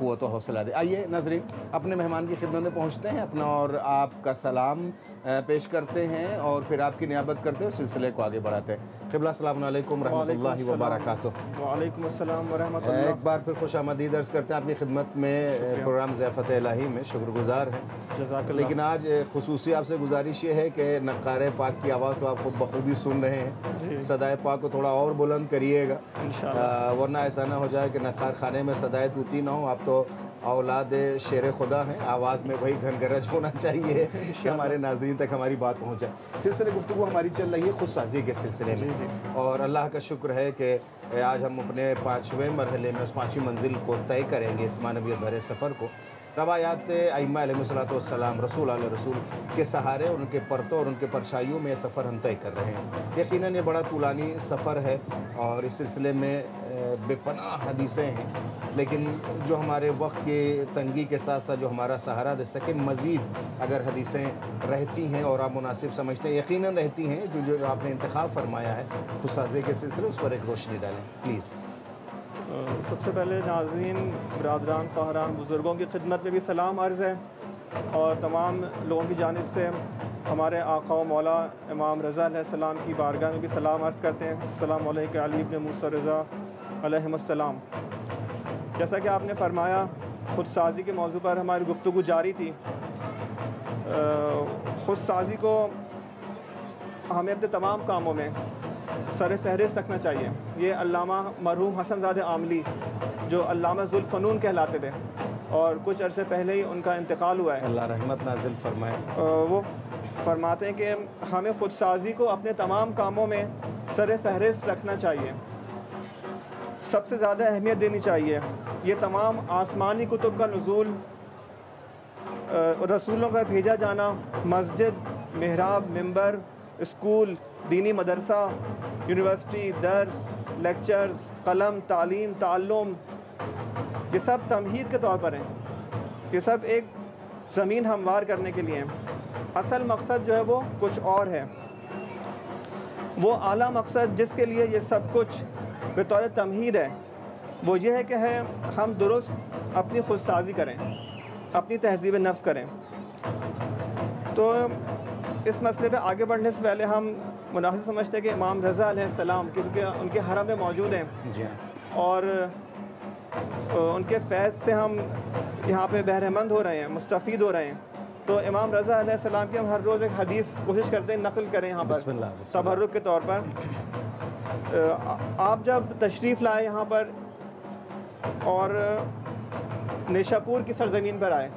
قوت و حوصلہ دے۔ آئیے ناظرین اپنے مہمان کی خدمت میں پہنچتے ہیں، اپنا اور آپ کا سلام پیش کرتے ہیں اور پھر آپ کی نیابت کرتے ہیں، سلسلے کو آگے بڑھاتے ہیں۔ قبلہ السلام علیکم ورحمۃ اللہ وبرکاتہ۔ وعلیکم السلام ورحمۃ اللہ۔ ایک بار پھر خوش آمدید عرض کرتے ہیں آپ کی خدمت میں، پروگرام ضیافت الہی میں شکر گزار ہیں۔ جزاک اللہ۔ لیکن آج خصوصی آپ سے گزارش یہ ہے کہ نقار پاک کی آواز تو آپ خود بخوبی سن رہے ہیں، صدائے پاک کو تھوڑا اور بلند کریے گا، ورنہ ایسا نہ ہو جائے کہ نقار خانے میں صدائے طوطی نہ ہو۔ آپ تو اولاد شیر خدا ہیں، آواز میں وہی گھن گرج ہونا چاہیے کہ ہمارے ناظرین تک ہماری بات پہنچ جائے۔ سلسلے گفتگو ہماری چل رہی ہے خود سازی کے سلسلے میں، اور اللہ کا شکر ہے کہ آج ہم اپنے 5ویں مرحلے میں اس 5ویں منزل کو طے کریں گے، اس معنویت بھرے سفر کو۔ روایات ائمہ علیہ الصلوۃ والسلام، رسول علیہ رسول کے سہارے اور ان کے پرتوں اور ان کے پرچھائیوں میں یہ سفر ہم طے کر رہے ہیں۔ یقیناً یہ بڑا طولانی سفر ہے اور اس سلسلے میں بے پناہ حدیثیں ہیں، لیکن جو ہمارے وقت کی تنگی کے ساتھ ساتھ جو ہمارا سہارا دے سکے، مزید اگر حدیثیں رہتی ہیں اور آپ مناسب سمجھتے ہیں، یقیناً رہتی ہیں، جو آپ نے انتخاب فرمایا ہے خودسازی کے سلسلے، اس پر ایک روشنی ڈالیں پلیز۔ سب سے پہلے ناظرین، برادران، خواہران، بزرگوں کی خدمت میں بھی سلام عرض ہے، اور تمام لوگوں کی جانب سے ہمارے آقا و مولا امام رضا علیہ السلام کی بارگاہ میں بھی سلام عرض کرتے ہیں۔ السلام علیکم علی ابن موسیٰ رضا علیہ السلام۔ جیسا کہ آپ نے فرمایا، خود سازی کے موضوع پر ہماری گفتگو جاری تھی۔ خود سازی کو ہمیں اپنے تمام کاموں میں سر فہرست رکھنا چاہیے۔ یہ علامہ مرحوم حسن زادہ عاملی، جو علامہ ذوالفنون کہلاتے تھے اور کچھ عرصے پہلے ہی ان کا انتقال ہوا ہے، اللہ رحمت نازل فرمائے، وہ فرماتے ہیں کہ ہمیں خود سازی کو اپنے تمام کاموں میں سر فہرست رکھنا چاہیے، سب سے زیادہ اہمیت دینی چاہیے۔ یہ تمام آسمانی کتب کا نزول، رسولوں کا بھیجا جانا، مسجد، محراب، منبر، اسکول، دینی مدرسہ، یونیورسٹی، درس، لیکچرز، قلم، تعلیم، تعلم، یہ سب تمہید کے طور پر ہیں۔ یہ سب ایک زمین ہموار کرنے کے لیے ہیں۔ اصل مقصد جو ہے وہ کچھ اور ہے۔ وہ اعلیٰ مقصد جس کے لیے یہ سب کچھ بطور تمہید ہے، وہ یہ ہے کہ ہم درست اپنی خود سازی کریں، اپنی تہذیب نفس کریں۔ تو اس مسئلے پہ آگے بڑھنے سے پہلے ہم مناسب سمجھتے ہیں کہ امام رضا علیہ السلام، کیونکہ ان کے حرم میں موجود ہیں اور ان کے فیض سے ہم یہاں پہ بہرہ مند ہو رہے ہیں، مستفید ہو رہے ہیں، تو امام رضا علیہ السلام کی ہم ہر روز ایک حدیث کوشش کرتے ہیں نقل کریں یہاں پر تبرک کے طور پر۔ آپ جب تشریف لائے یہاں پر اور نیشاپور کی سرزمین پر آئے،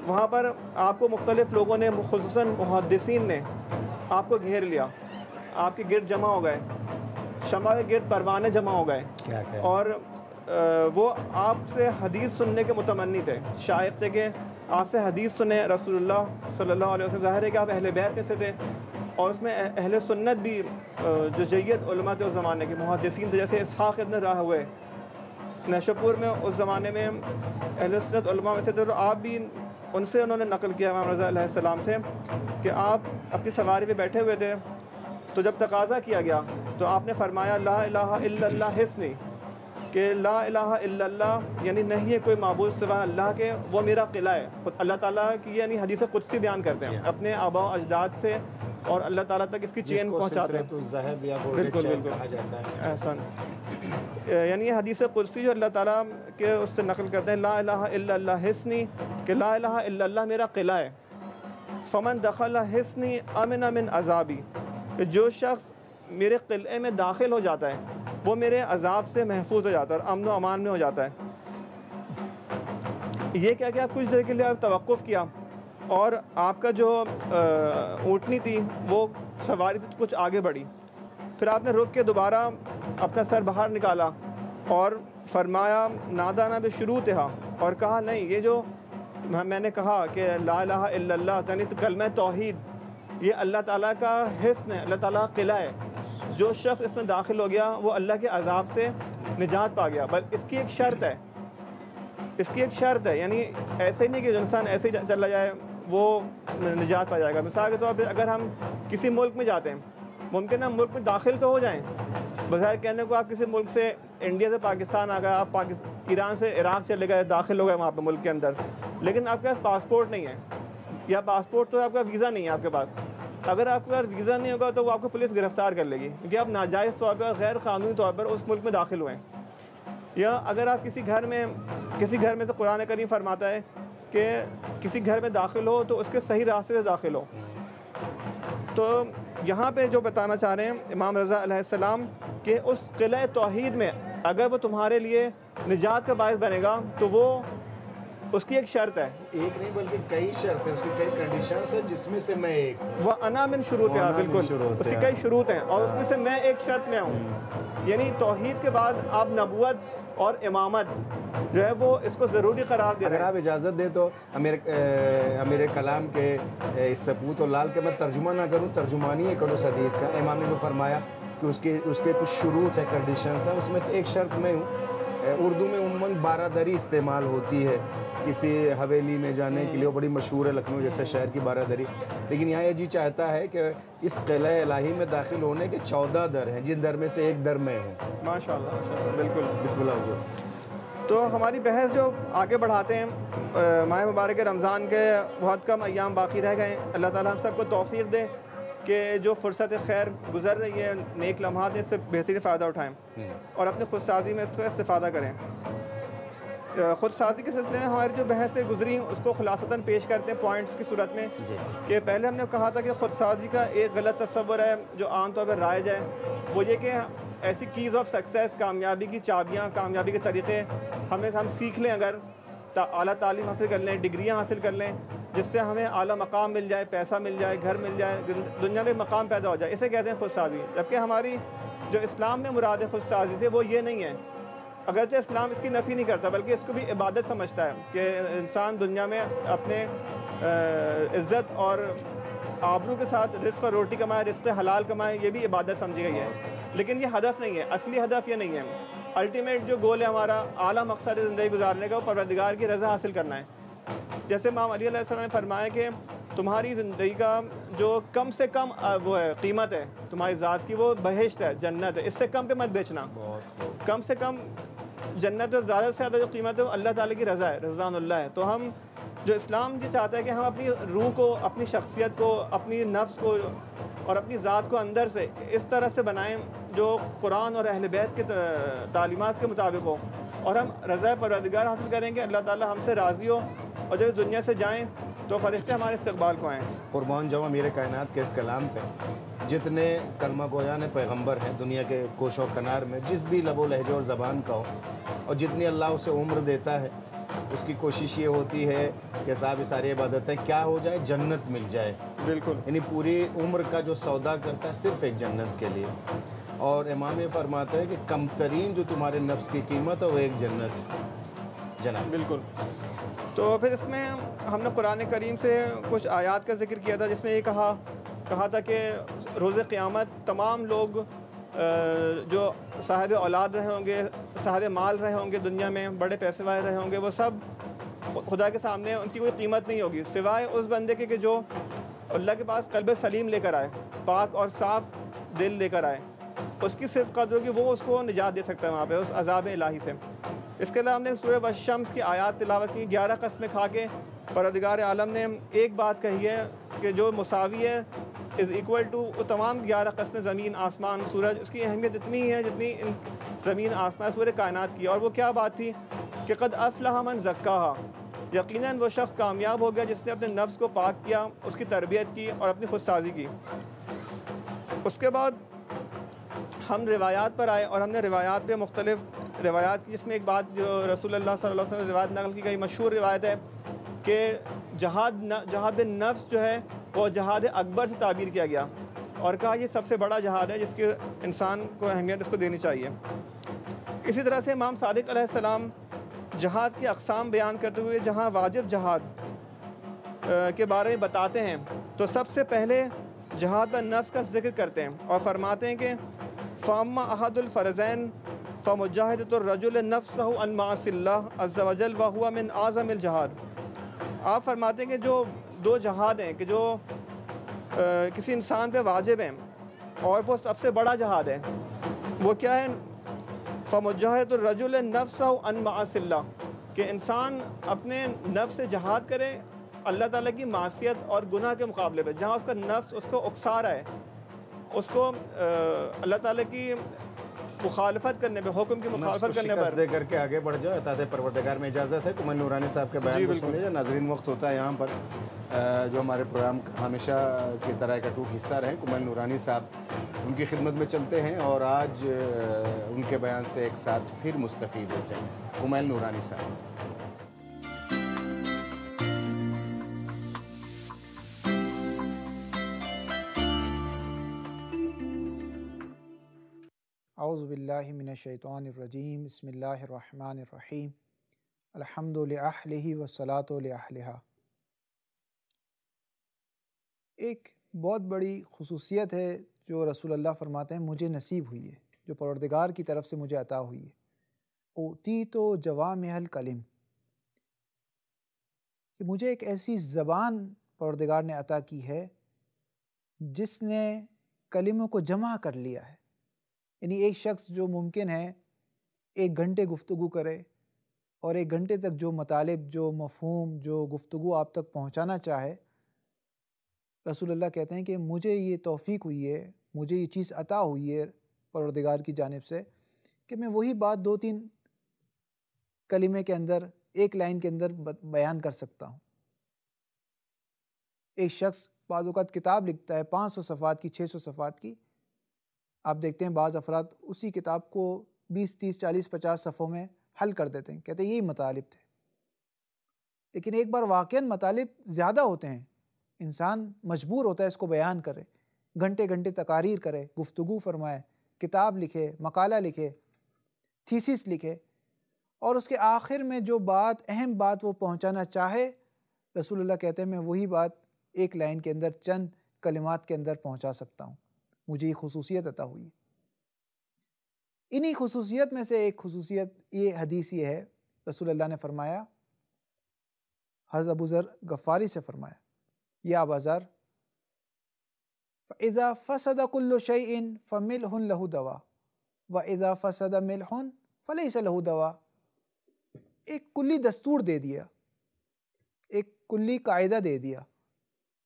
وہاں پر آپ کو مختلف لوگوں نے، خصوصاً محدثین نے آپ کو گھیر لیا، آپ کے گرد جمع ہو گئے، شمع کے گرد پروانے جمع ہو گئے، اور وہ آپ سے حدیث سننے کے متمنی تھے، شائق تھے کہ آپ سے حدیث سنیں رسول اللہ صلی اللہ علیہ وسلم۔ ظاہر ہے کہ آپ اہل بیت میں سے تھے، اور اس میں اہل سنت بھی جو جید علماء تھے اس زمانے کے، محدثین تھے، جیسے اسحاق ابن راہوے نیشاپور میں اس زمانے میں اہل سنت علماء میں سے تھے، تو آپ بھی ان سے انہوں نے نقل کیا امام رضا علیہ السلام سے کہ آپ اپنی سواری پہ بیٹھے ہوئے تھے، تو جب تقاضا کیا گیا تو آپ نے فرمایا لا الہ الا اللہ حسنی، کہ لا الہ الا اللہ یعنی نہیں ہے کوئی معبود سوا اللہ کے، وہ میرا قلعہ ہے۔ خود اللہ تعالیٰ کی یعنی حدیث قدسی بیان کرتے ہیں اپنے آباء و اجداد سے، اور اللہ تعالیٰ تک اس کی چین پہنچاتے ہیں۔ بالکل احسن، یعنی یہ حدیث قدسی جو اللہ تعالیٰ کے اس سے نقل کرتے ہیں، لا الہ الا اللہ حسنی، کہ لا الہ الا اللہ میرا قلعہ ہے۔ فمن دخل حسنی امن من عذابی، کہ جو شخص میرے قلعے میں داخل ہو جاتا ہے وہ میرے عذاب سے محفوظ ہو جاتا ہے اور امن و امان میں ہو جاتا ہے۔ یہ کیا کیا کچھ دیر کے لیے آپ توقف کیا، اور آپ کا جو اونٹنی تھی وہ سواری تھی کچھ آگے بڑھی، پھر آپ نے رک کے دوبارہ اپنا سر باہر نکالا اور فرمایا نادانہ بشروطہا، اور کہا نہیں، یہ جو میں نے کہا کہ لا الہ الا اللہ یعنی تو کلمہ توحید، یہ اللہ تعالیٰ کا حصن ہے، اللہ تعالیٰ کا قلعہ ہے، جو شخص اس میں داخل ہو گیا وہ اللہ کے عذاب سے نجات پا گیا۔ بل اس کی ایک شرط ہے، اس کی ایک شرط ہے، یعنی ایسے ہی نہیں کہ جو انسان ایسے ہی چلا جائے وہ نجات پا جائے گا۔ مثال کے طور پہ اگر ہم کسی ملک میں جاتے ہیں، ممکن ہے ہم ملک میں داخل تو ہو جائیں، بظاہر کہنے کو آپ کسی ملک سے انڈیا سے پاکستان آ گئے, آپ ایران سے عراق چلے گئے, داخل ہو گئے وہاں پہ ملک کے اندر, لیکن آپ کے پاس پاسپورٹ نہیں ہے, یا پاسپورٹ تو آپ کا ویزا نہیں ہے آپ کے پاس. اگر آپ کے پاس ویزا نہیں ہوگا تو وہ آپ کو پولیس گرفتار کر لے گی, کیونکہ آپ ناجائز طور پر, غیر قانونی طور پر اس ملک میں داخل ہوئے ہیں. یا اگر آپ کسی گھر میں سے, قرآن کریم فرماتا ہے کہ کسی گھر میں داخل ہو تو اس کے صحیح راستے سے داخل ہو. تو یہاں پہ جو بتانا چاہ رہے ہیں امام رضا علیہ السلام کہ اس قلعہ توحید میں اگر وہ تمہارے لیے نجات کا باعث بنے گا تو وہ اس کی ایک شرط ہے, ایک نہیں بلکہ کئی شرط ہیں, اس کی کئی کنڈیشنز ہیں, جس میں سے میں ایک وہ انا من شروط ہے. بالکل اس کی کئی شروط ہیں اور اس میں سے میں ایک شرط میں ہوں. یعنی توحید کے بعد آپ نبوت اور امامت جو ہے وہ اس کو ضروری قرار دے رہے ہیں. اگر آپ اجازت دیں تو امیر کلام کے اس سپوت و لال کے میں ترجمہ نہ کروں, ترجمانی ہے کروں اس حدیث کا. امام نے جو فرمایا کہ اس کے کچھ شروط ہیں, کنڈیشنز ہیں, اس میں سے ایک شرط میں ہوں. اردو میں عموماً بارادری استعمال ہوتی ہے کسی حویلی میں جانے کے لیے, وہ بڑی مشہور ہے لکھنؤ جیسے شہر کی بارادری. لیکن یہاں یہ جی چاہتا ہے کہ اس قلعہ الہی میں داخل ہونے کے 14 در ہیں, جن در میں سے ایک در میں ہوں. ماشاءاللہ بالکل. بسم اللہ حضور. تو ہماری بحث جو آگے بڑھاتے ہیں, ماہ مبارک رمضان کے بہت کم ایام باقی رہ گئے ہیں. اللہ تعالیٰ ہم سب کو توفیق دے کہ جو فرصت خیر گزر رہی ہے, نیک لمحات, اس سے بہترین فائدہ اٹھائیں اور اپنی خود سازی میں اس کا استفادہ کریں. خود سازی کے سلسلے میں ہماری جو بحث سے گزری اس کو خلاصتاً پیش کرتے ہیں پوائنٹس کی صورت میں. کہ پہلے ہم نے کہا تھا کہ خود سازی کا ایک غلط تصور ہے جو عام طور پر رائج ہے, وہ یہ کہ ایسی کیز آف سکسیس, کامیابی کی چابیاں, کامیابی کے طریقے ہم سیکھ لیں, اگر اعلیٰ تعلیم حاصل کر لیں, ڈگریاں حاصل کر لیں, جس سے ہمیں اعلیٰ مقام مل جائے, پیسہ مل جائے, گھر مل جائے, دنیا میں مقام پیدا ہو جائے, اسے کہتے ہیں خود سازی. جبکہ ہماری جو اسلام میں مراد ہے خود سازی سے وہ یہ نہیں ہے. اگرچہ اسلام اس کی نفی نہیں کرتا بلکہ اس کو بھی عبادت سمجھتا ہے کہ انسان دنیا میں اپنے عزت اور آبرو کے ساتھ رزق اور روٹی کمائے, رزق حلال کمائے, یہ بھی عبادت سمجھی گئی ہے. لیکن یہ ہدف نہیں ہے, اصلی ہدف یہ نہیں ہے. الٹیمیٹ جو گول ہے ہمارا, اعلیٰ مقصد زندگی گزارنے کا, وہ پروردگار کی رضا حاصل کرنا ہے. جیسے امام علی علیہ السلام نے فرمایا کہ تمہاری زندگی کا جو کم سے کم وہ ہے قیمت ہے تمہاری ذات کی, وہ بہشت ہے, جنت ہے, اس سے کم پہ مت بیچنا. کم سے کم جنت, زیادہ سے زیادہ جو قیمت ہے وہ اللہ تعالیٰ کی رضا ہے, رضوان اللہ ہے. تو ہم جو اسلام یہ چاہتا ہے کہ ہم اپنی روح کو, اپنی شخصیت کو, اپنی نفس کو اور اپنی ذات کو اندر سے اس طرح سے بنائیں جو قرآن اور اہل بیت کے تعلیمات کے مطابق ہو, اور ہم رضا پروردگار حاصل کریں گے, اللہ تعالیٰ ہم سے راضی ہو, اور جب اس دنیا سے جائیں تو فرشتے ہمارے استقبال کو آئیں. قربان جاؤں امیر کائنات کے اس کلام پہ. جتنے کلمہ گویان پیغمبر ہیں دنیا کے کوش و کنار میں, جس بھی لب و لہجے اور زبان کا ہو, اور جتنی اللہ اسے عمر دیتا ہے, اس کی کوشش یہ ہوتی ہے کہ صاحب یہ ساری عبادتیں کیا ہو جائے, جنت مل جائے. بالکل. یعنی پوری عمر کا جو سودا کرتا ہے صرف ایک جنت کے لیے. اور امام یہ فرماتا ہے کہ کم ترین جو تمہارے نفس کی قیمت ہے وہ ایک جنت ہے جناب. بالکل. تو پھر اس میں ہم نے قرآن کریم سے کچھ آیات کا ذکر کیا تھا, جس میں یہ کہا تھا کہ روز قیامت تمام لوگ جو صاحب اولاد رہے ہوں گے, صاحب مال رہے ہوں گے, دنیا میں بڑے پیسے والے رہے ہوں گے, وہ سب خدا کے سامنے ان کی کوئی قیمت نہیں ہوگی سوائے اس بندے کے کہ جو اللہ کے پاس قلب سلیم لے کر آئے, پاک اور صاف دل لے کر آئے. اس کی صرف قدر ہوگی, وہ اس کو نجات دے سکتا ہے وہاں پہ اس عذاب الہی سے. اس کے علاوہ ہم نے سورہ والشمس کی آیات تلاوت کی. 11 قسمیں کھا کے پروردگار عالم نے ایک بات کہی ہے کہ جو مساوی ہے از ایکول ٹو تمام 11 قسمیں زمین آسمان سورج. اس کی اہمیت اتنی ہے جتنی ان زمین آسمان سورہ کائنات کی. اور وہ کیا بات تھی کہ قد افلح من زکاہا, یقیناً وہ شخص کامیاب ہو گیا جس نے اپنے نفس کو پاک کیا, اس کی تربیت کی اور اپنی خود سازی کی. اس کے بعد ہم روایات پر آئے اور ہم نے روایات پہ مختلف روایات کی, جس میں ایک بات جو رسول اللہ صلی اللہ علیہ وسلم روایت نقل کی گئی مشہور روایت ہے کہ جہاد نفس جو ہے وہ جہاد اکبر سے تعبیر کیا گیا, اور کہا یہ سب سے بڑا جہاد ہے جس کے انسان کو اہمیت اس کو دینی چاہیے. اسی طرح سے امام صادق علیہ السلام جہاد کی اقسام بیان کرتے ہوئے جہاں واجب جہاد کے بارے میں بتاتے ہیں تو سب سے پہلے جہاد نفس کا ذکر کرتے ہیں اور فرماتے ہیں کہ فاما احد الفرزین فمجاہدۃ الرجل نفسہ عن معاصی اللہ عز وجل وہو من اعظم الجہاد. آپ فرماتے ہیں کہ جو 2 جہاد ہیں کہ جو کسی انسان پہ واجب ہیں اور وہ سب سے بڑا جہاد ہے, وہ کیا ہے؟ فَمُجَاهَدَةُ الرَّجُلِ نَفْسَهُ عَنْ مَعَاصِ اللَّهِ، کہ انسان اپنے نفس سے جہاد کرے اللہ تعالیٰ کی معصیت اور گناہ کے مقابلے پہ، جہاں اس کا نفس اس کو اکسا رہا ہے، اس کو اللہ تعالیٰ کی مخالفت کرنے پہ، حکم کی مخالفت کرنے پر شکست دے کر کے آگے بڑھ جائے، اطاعت پروردگار میں اجازت ہے۔ کمل نورانی صاحب کے بیان کو سن لیجیے۔ ناظرین، وقت ہوتا ہے یہاں پر جو ہمارے پروگرام کا ہمیشہ کی طرح ایک اٹوٹ حصہ رہے کمل نورانی صاحب، ان کی خدمت میں چلتے ہیں اور آج ان کے بیان سے ایک ساتھ پھر مستفید ہو جائیں۔ کمل نورانی صاحب۔ اعوذ باللہ من الشیطان الرجیم، بسم اللہ الرحمن الرحیم، الحمد لأہلہ والصلاة لأہلہا۔ ایک بہت بڑی خصوصیت ہے جو رسول اللہ فرماتے ہیں مجھے نصیب ہوئی ہے، جو پروردگار کی طرف سے مجھے عطا ہوئی ہے، اوتیت جوامع الکلم، کہ مجھے ایک ایسی زبان پروردگار نے عطا کی ہے جس نے کلموں کو جمع کر لیا ہے۔ یعنی ایک شخص جو ممکن ہے 1 گھنٹے گفتگو کرے اور 1 گھنٹے تک جو مطالب، جو مفہوم، جو گفتگو آپ تک پہنچانا چاہے، رسول اللہ کہتے ہیں کہ مجھے یہ توفیق ہوئی ہے، مجھے یہ چیز عطا ہوئی ہے پروردگار کی جانب سے کہ میں وہی بات 2-3 کلمے کے اندر، 1 لائن کے اندر بیان کر سکتا ہوں۔ ایک شخص بعض اوقات کتاب لکھتا ہے 500 صفحات کی، 600 صفحات کی، آپ دیکھتے ہیں بعض افراد اسی کتاب کو 20, 30, 40, 50 صفحوں میں حل کر دیتے ہیں، کہتے ہیں یہی مطالب تھے۔ لیکن ایک بار واقعاً مطالب زیادہ ہوتے ہیں، انسان مجبور ہوتا ہے اس کو بیان کرے، گھنٹے گھنٹے تقاریر کرے، گفتگو فرمائے، کتاب لکھے، مقالہ لکھے، تھیسس لکھے، اور اس کے آخر میں جو بات، اہم بات وہ پہنچانا چاہے، رسول اللہ کہتے ہیں میں وہی بات 1 لائن کے اندر، چند کلمات کے اندر پہنچا سکتا ہوں، مجھے یہ خصوصیت عطا ہوئی۔ انہی خصوصیت میں سے ایک خصوصیت یہ حدیث یہ ہے، رسول اللہ نے فرمایا، حضرت ابو ذر غفاری سے فرمایا، یا ابا ذر فَإِذَا فَسَدَ كُلُّ شَيْءٍ فَمِلْحٌ لَهُ دَوَا وَإِذَا فَسَدَ مِلْحٌ فَلَيْسَ لَهُ دَوَا۔ ایک کلی دستور دے دیا، ایک کلی قاعدہ دے دیا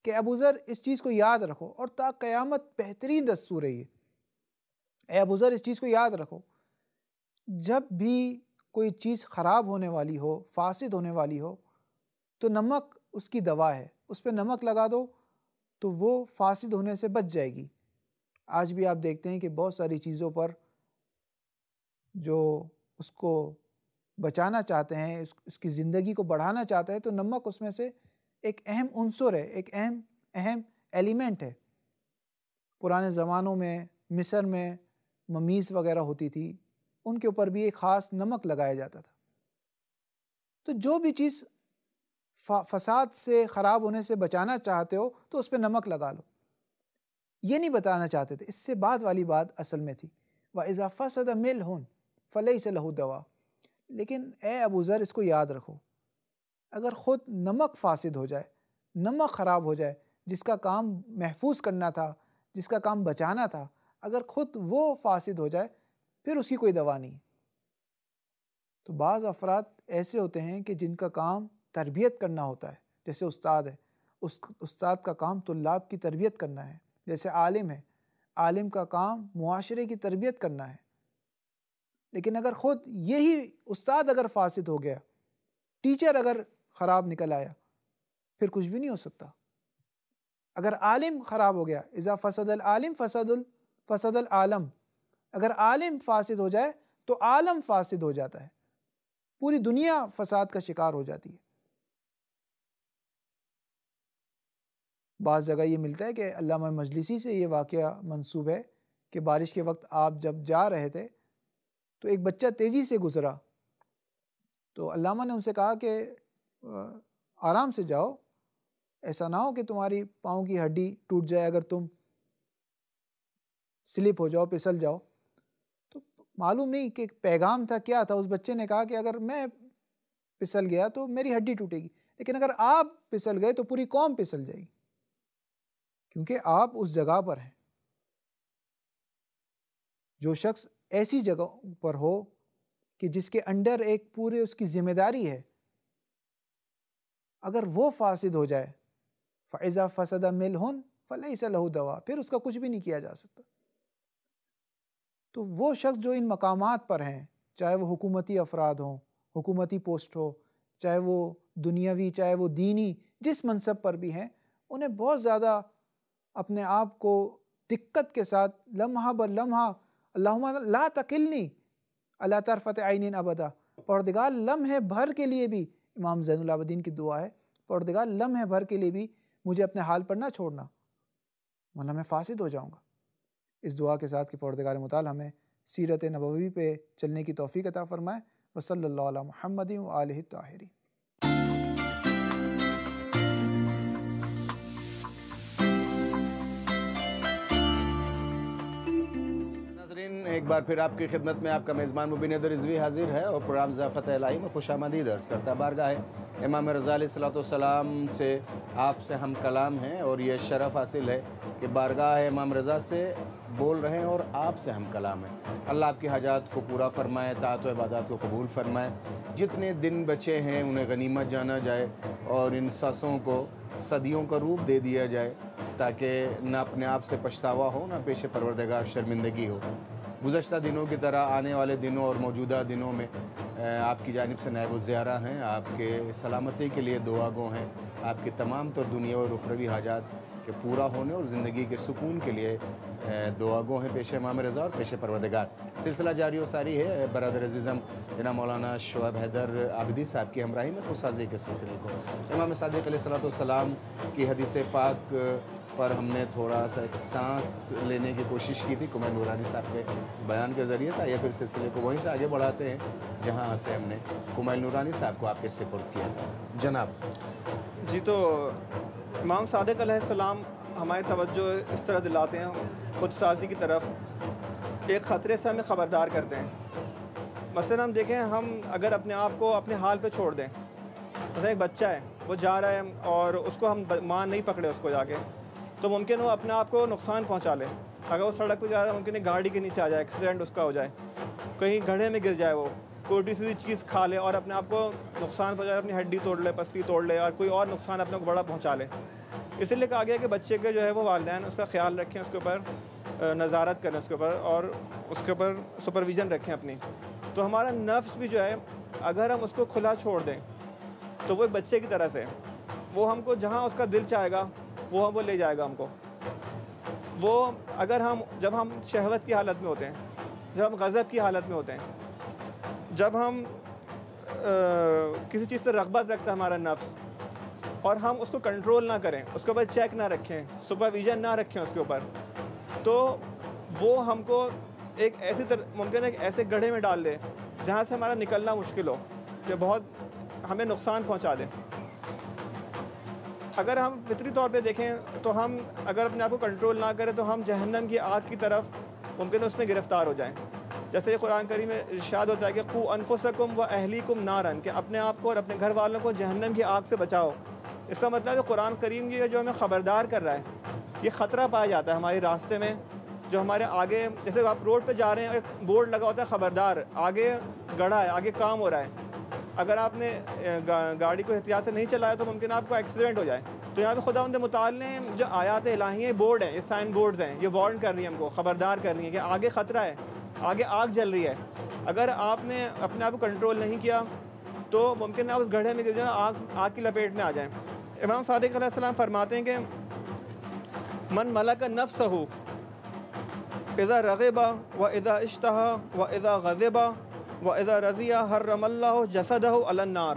کہ ابو ذر اس چیز کو یاد رکھو، اور تا قیامت بہترین دستور ہے یہ، اے ابو ذر اس چیز کو یاد رکھو، جب بھی کوئی چیز خراب ہونے والی ہو، فاسد ہونے والی ہو، تو نمک اس کی دوا ہے، اس پہ نمک لگا دو تو وہ فاسد ہونے سے بچ جائے گی۔ آج بھی آپ دیکھتے ہیں کہ بہت ساری چیزوں پر جو اس کو بچانا چاہتے ہیں، اس کی زندگی کو بڑھانا چاہتے ہیں، تو نمک اس میں سے ایک اہم عنصر ہے، ایک اہم ایلیمنٹ ہے۔ پرانے زمانوں میں مصر میں ممیز وغیرہ ہوتی تھی، ان کے اوپر بھی ایک خاص نمک لگایا جاتا تھا۔ تو جو بھی چیز فساد سے، خراب ہونے سے بچانا چاہتے ہو تو اس پہ نمک لگا لو۔ یہ نہیں بتانا چاہتے تھے، اس سے بعد والی بات اصل میں تھی، وَإِذَا فَسَدَ مِلْحٌ فَلَيْسَ لَهُ دَوَا۔ لیکن اے ابو ذر اس کو یاد رکھو، اگر خود نمک فاسد ہو جائے، نمک خراب ہو جائے، جس کا کام محفوظ کرنا تھا، جس کا کام بچانا تھا، اگر خود وہ فاسد ہو جائے پھر اس کی کوئی دوا نہیں۔ تو بعض افراد ایسے ہوتے ہیں کہ جن کا کام تربیت کرنا ہوتا ہے، جیسے استاد ہے، استاد کا کام طلاب کی تربیت کرنا ہے، جیسے عالم ہے، عالم کا کام معاشرے کی تربیت کرنا ہے۔ لیکن اگر خود یہی استاد اگر فاسد ہو گیا، ٹیچر اگر خراب نکل آیا، پھر کچھ بھی نہیں ہو سکتا۔ اگر عالم خراب ہو گیا، اذا فسد العالم فسد العالم، اگر عالم فاسد ہو جائے تو عالم فاسد ہو جاتا ہے، پوری دنیا فساد کا شکار ہو جاتی ہے۔ بعض جگہ یہ ملتا ہے کہ علامہ مجلسی سے یہ واقعہ منسوب ہے کہ بارش کے وقت آپ جب جا رہے تھے تو ایک بچہ تیزی سے گزرا، تو علامہ نے ان سے کہا کہ آرام سے جاؤ، ایسا نہ ہو کہ تمہاری پاؤں کی ہڈی ٹوٹ جائے اگر تم سلپ ہو جاؤ، پھسل جاؤ۔ تو معلوم نہیں کہ پیغام تھا کیا تھا، اس بچے نے کہا کہ اگر میں پھسل گیا تو میری ہڈی ٹوٹے گی، لیکن اگر آپ پھسل گئے تو پوری قوم پھسل جائے گی، کیونکہ آپ اس جگہ پر ہیں۔ جو شخص ایسی جگہ پر ہو کہ جس کے انڈر ایک پورے اس کی ذمہ داری ہے، اگر وہ فاسد ہو جائے فَإِذَا فَسَدَ مِلْحٌ فَلَيْسَ لَهُ دَوَا، پھر اس کا کچھ بھی نہیں کیا جا سکتا۔ تو وہ شخص جو ان مقامات پر ہیں، چاہے وہ حکومتی افراد ہوں، حکومتی پوسٹ ہو، چاہے وہ دنیاوی، چاہے وہ دینی، جس منصب پر بھی ہیں، انہیں بہت زیادہ اپنے آپ کو دقت کے ساتھ لمحہ بر لمحہ اللہم لا تکلنی الی طرفۃ عین ابدا، پروردگار لمحے بھر کے لیے بھی، امام زین العابدین کی دعا ہے، پروردگار لمحے بھر کے لیے بھی مجھے اپنے حال پر نہ چھوڑنا ورنہ میں فاسد ہو جاؤں گا۔ اس دعا کے ساتھ کہ پروردگار متعال ہمیں سیرت نبوی پہ چلنے کی توفیق عطا فرمائے۔ وصلی اللہ علی محمد و آلہ الطاہرین۔ ایک بار پھر آپ کی خدمت میں آپ کا میزبان مبین رضوی حاضر ہے اور پروگرام ضیافت الہی میں خوش آمدید عرض کرتا ہے۔ بارگاہ امام رضا علیہ السلام سے آپ سے ہم کلام ہیں اور یہ شرف حاصل ہے کہ بارگاہ امام رضا سے بول رہے ہیں اور آپ سے ہم کلام ہیں۔ اللہ آپ کی حاجات کو پورا فرمائے، طاعت و عبادات کو قبول فرمائے، جتنے دن بچے ہیں انہیں غنیمت جانا جائے اور ان سانسوں کو صدیوں کا روپ دے دیا جائے تاکہ نہ اپنے آپ سے پچھتاوا ہو، نہ پیش پروردگار شرمندگی ہو۔ گزشتہ دنوں کی طرح آنے والے دنوں اور موجودہ دنوں میں آپ کی جانب سے نائب الزیارہ ہیں، آپ کے سلامتی کے لیے دعا گو ہیں، آپ کی تمام تر دنیا اور اخروی حاجات کے پورا ہونے اور زندگی کے سکون کے لیے دعا گو ہیں پیش امام رضا اور پیش پروردگار۔ سلسلہ جاری و ساری ہے برادر عزیزم جناب مولانا شعیب حیدر عابدی صاحب کی ہمراہی میں خودسازی کے سلسلے کو امام صادق علیہ السلام کی حدیث پاک پر ہم نے تھوڑا سا ایک سانس لینے کی کوشش کی تھی کمین نورانی صاحب کے بیان کے ذریعے سے۔ آئیے پھر سلسلے کو وہیں سے آگے بڑھاتے ہیں جہاں سے ہم نے کمین نورانی صاحب کو آپ کے سپرد کیا تھا۔ جناب جی، تو امام صادق علیہ السلام ہماری توجہ اس طرح دلاتے ہیں خود سازی کی طرف، ایک خطرے سے ہمیں خبردار کرتے ہیں۔ مثلا ہم دیکھیں، ہم اگر اپنے آپ کو اپنے حال پہ چھوڑ دیں، مثلا ایک بچہ ہے وہ جا رہا ہے اور اس کو ہم ماں نہیں پکڑے اس کو جا کے، تو ممکن وہ اپنے آپ کو نقصان پہنچا لے۔ اگر وہ سڑک پہ جا رہا ہے ممکن ہے گاڑی کے نیچے آ جائے، ایکسیڈنٹ اس کا ہو جائے، کہیں گڑھے میں گر جائے، وہ کوئی سی چیز کھا لے اور اپنے آپ کو نقصان پہنچائے، اپنی ہڈی توڑ لے، پسلی توڑ لے اور کوئی اور نقصان اپنے کو بڑا پہنچا لے۔ اسی لیے کہا گیا کہ بچے کے جو ہے وہ والدین اس کا خیال رکھیں، اس کے اوپر نظارت کریں، اس کے اوپر اور اس کے اوپر سپرویژن رکھیں اپنی۔ تو ہمارا نفس بھی جو ہے اگر ہم اس کو کھلا چھوڑ دیں تو وہ ایک بچے کی طرح سے وہ ہم کو جہاں اس کا دل چاہے گا وہ لے جائے گا ہم کو۔ وہ اگر جب ہم شہوت کی حالت میں ہوتے ہیں، جب ہم غضب کی حالت میں ہوتے ہیں، جب ہم کسی چیز سے رغبت رکھتا ہے ہمارا نفس اور ہم اس کو کنٹرول نہ کریں، اس کے اوپر چیک نہ رکھیں، سپرویژن نہ رکھیں اس کے اوپر، تو وہ ہم کو ایک ایسی ممکن ہے ایک ایسے گڑھے میں ڈال دے جہاں سے ہمارا نکلنا مشکل ہو، کہ بہت ہمیں نقصان پہنچا دے۔ اگر ہم فطری طور پہ دیکھیں تو ہم اگر اپنے آپ کو کنٹرول نہ کریں تو ہم جہنم کی آگ کی طرف ممکن اس میں گرفتار ہو جائیں۔ جیسے قرآن کریم میں ارشاد ہوتا ہے کہ قوا انفسکم و اہلیکم نارا، کہ اپنے آپ کو اور اپنے گھر والوں کو جہنم کی آگ سے بچاؤ۔ اس کا مطلب ہے قرآن کریم یہ جو ہمیں خبردار کر رہا ہے، یہ خطرہ پایا جاتا ہے ہمارے راستے میں، جو ہمارے آگے، جیسے آپ روڈ پہ جا رہے ہیں، ایک بورڈ لگا ہوتا ہے خبردار، آگے گڑھا ہے، آگے کام ہو رہا ہے، اگر آپ نے گاڑی کو احتیاط سے نہیں چلایا تو ممکن آپ کو ایکسیڈنٹ ہو جائے۔ تو یہاں پہ خداوند متعال نے جو آیات الہی بورڈ ہیں، یہ سائن بورڈز ہیں، یہ وارن کر رہی ہیں ہم کو، خبردار کر رہی ہیں کہ آگے خطرہ ہے، آگے آگ جل رہی ہے۔ اگر آپ نے اپنے آپ کو کنٹرول نہیں کیا تو ممکن آپ اس گڑھے میں گر جائیں، آگ کی لپیٹ میں آ جائیں۔ امام صادق علیہ السلام فرماتے ہیں کہ من ملک نفسہ اذا رغب و اذا اشتہى و اذا غضب و اذا رضی حرم اللہ جسدہ علی النار،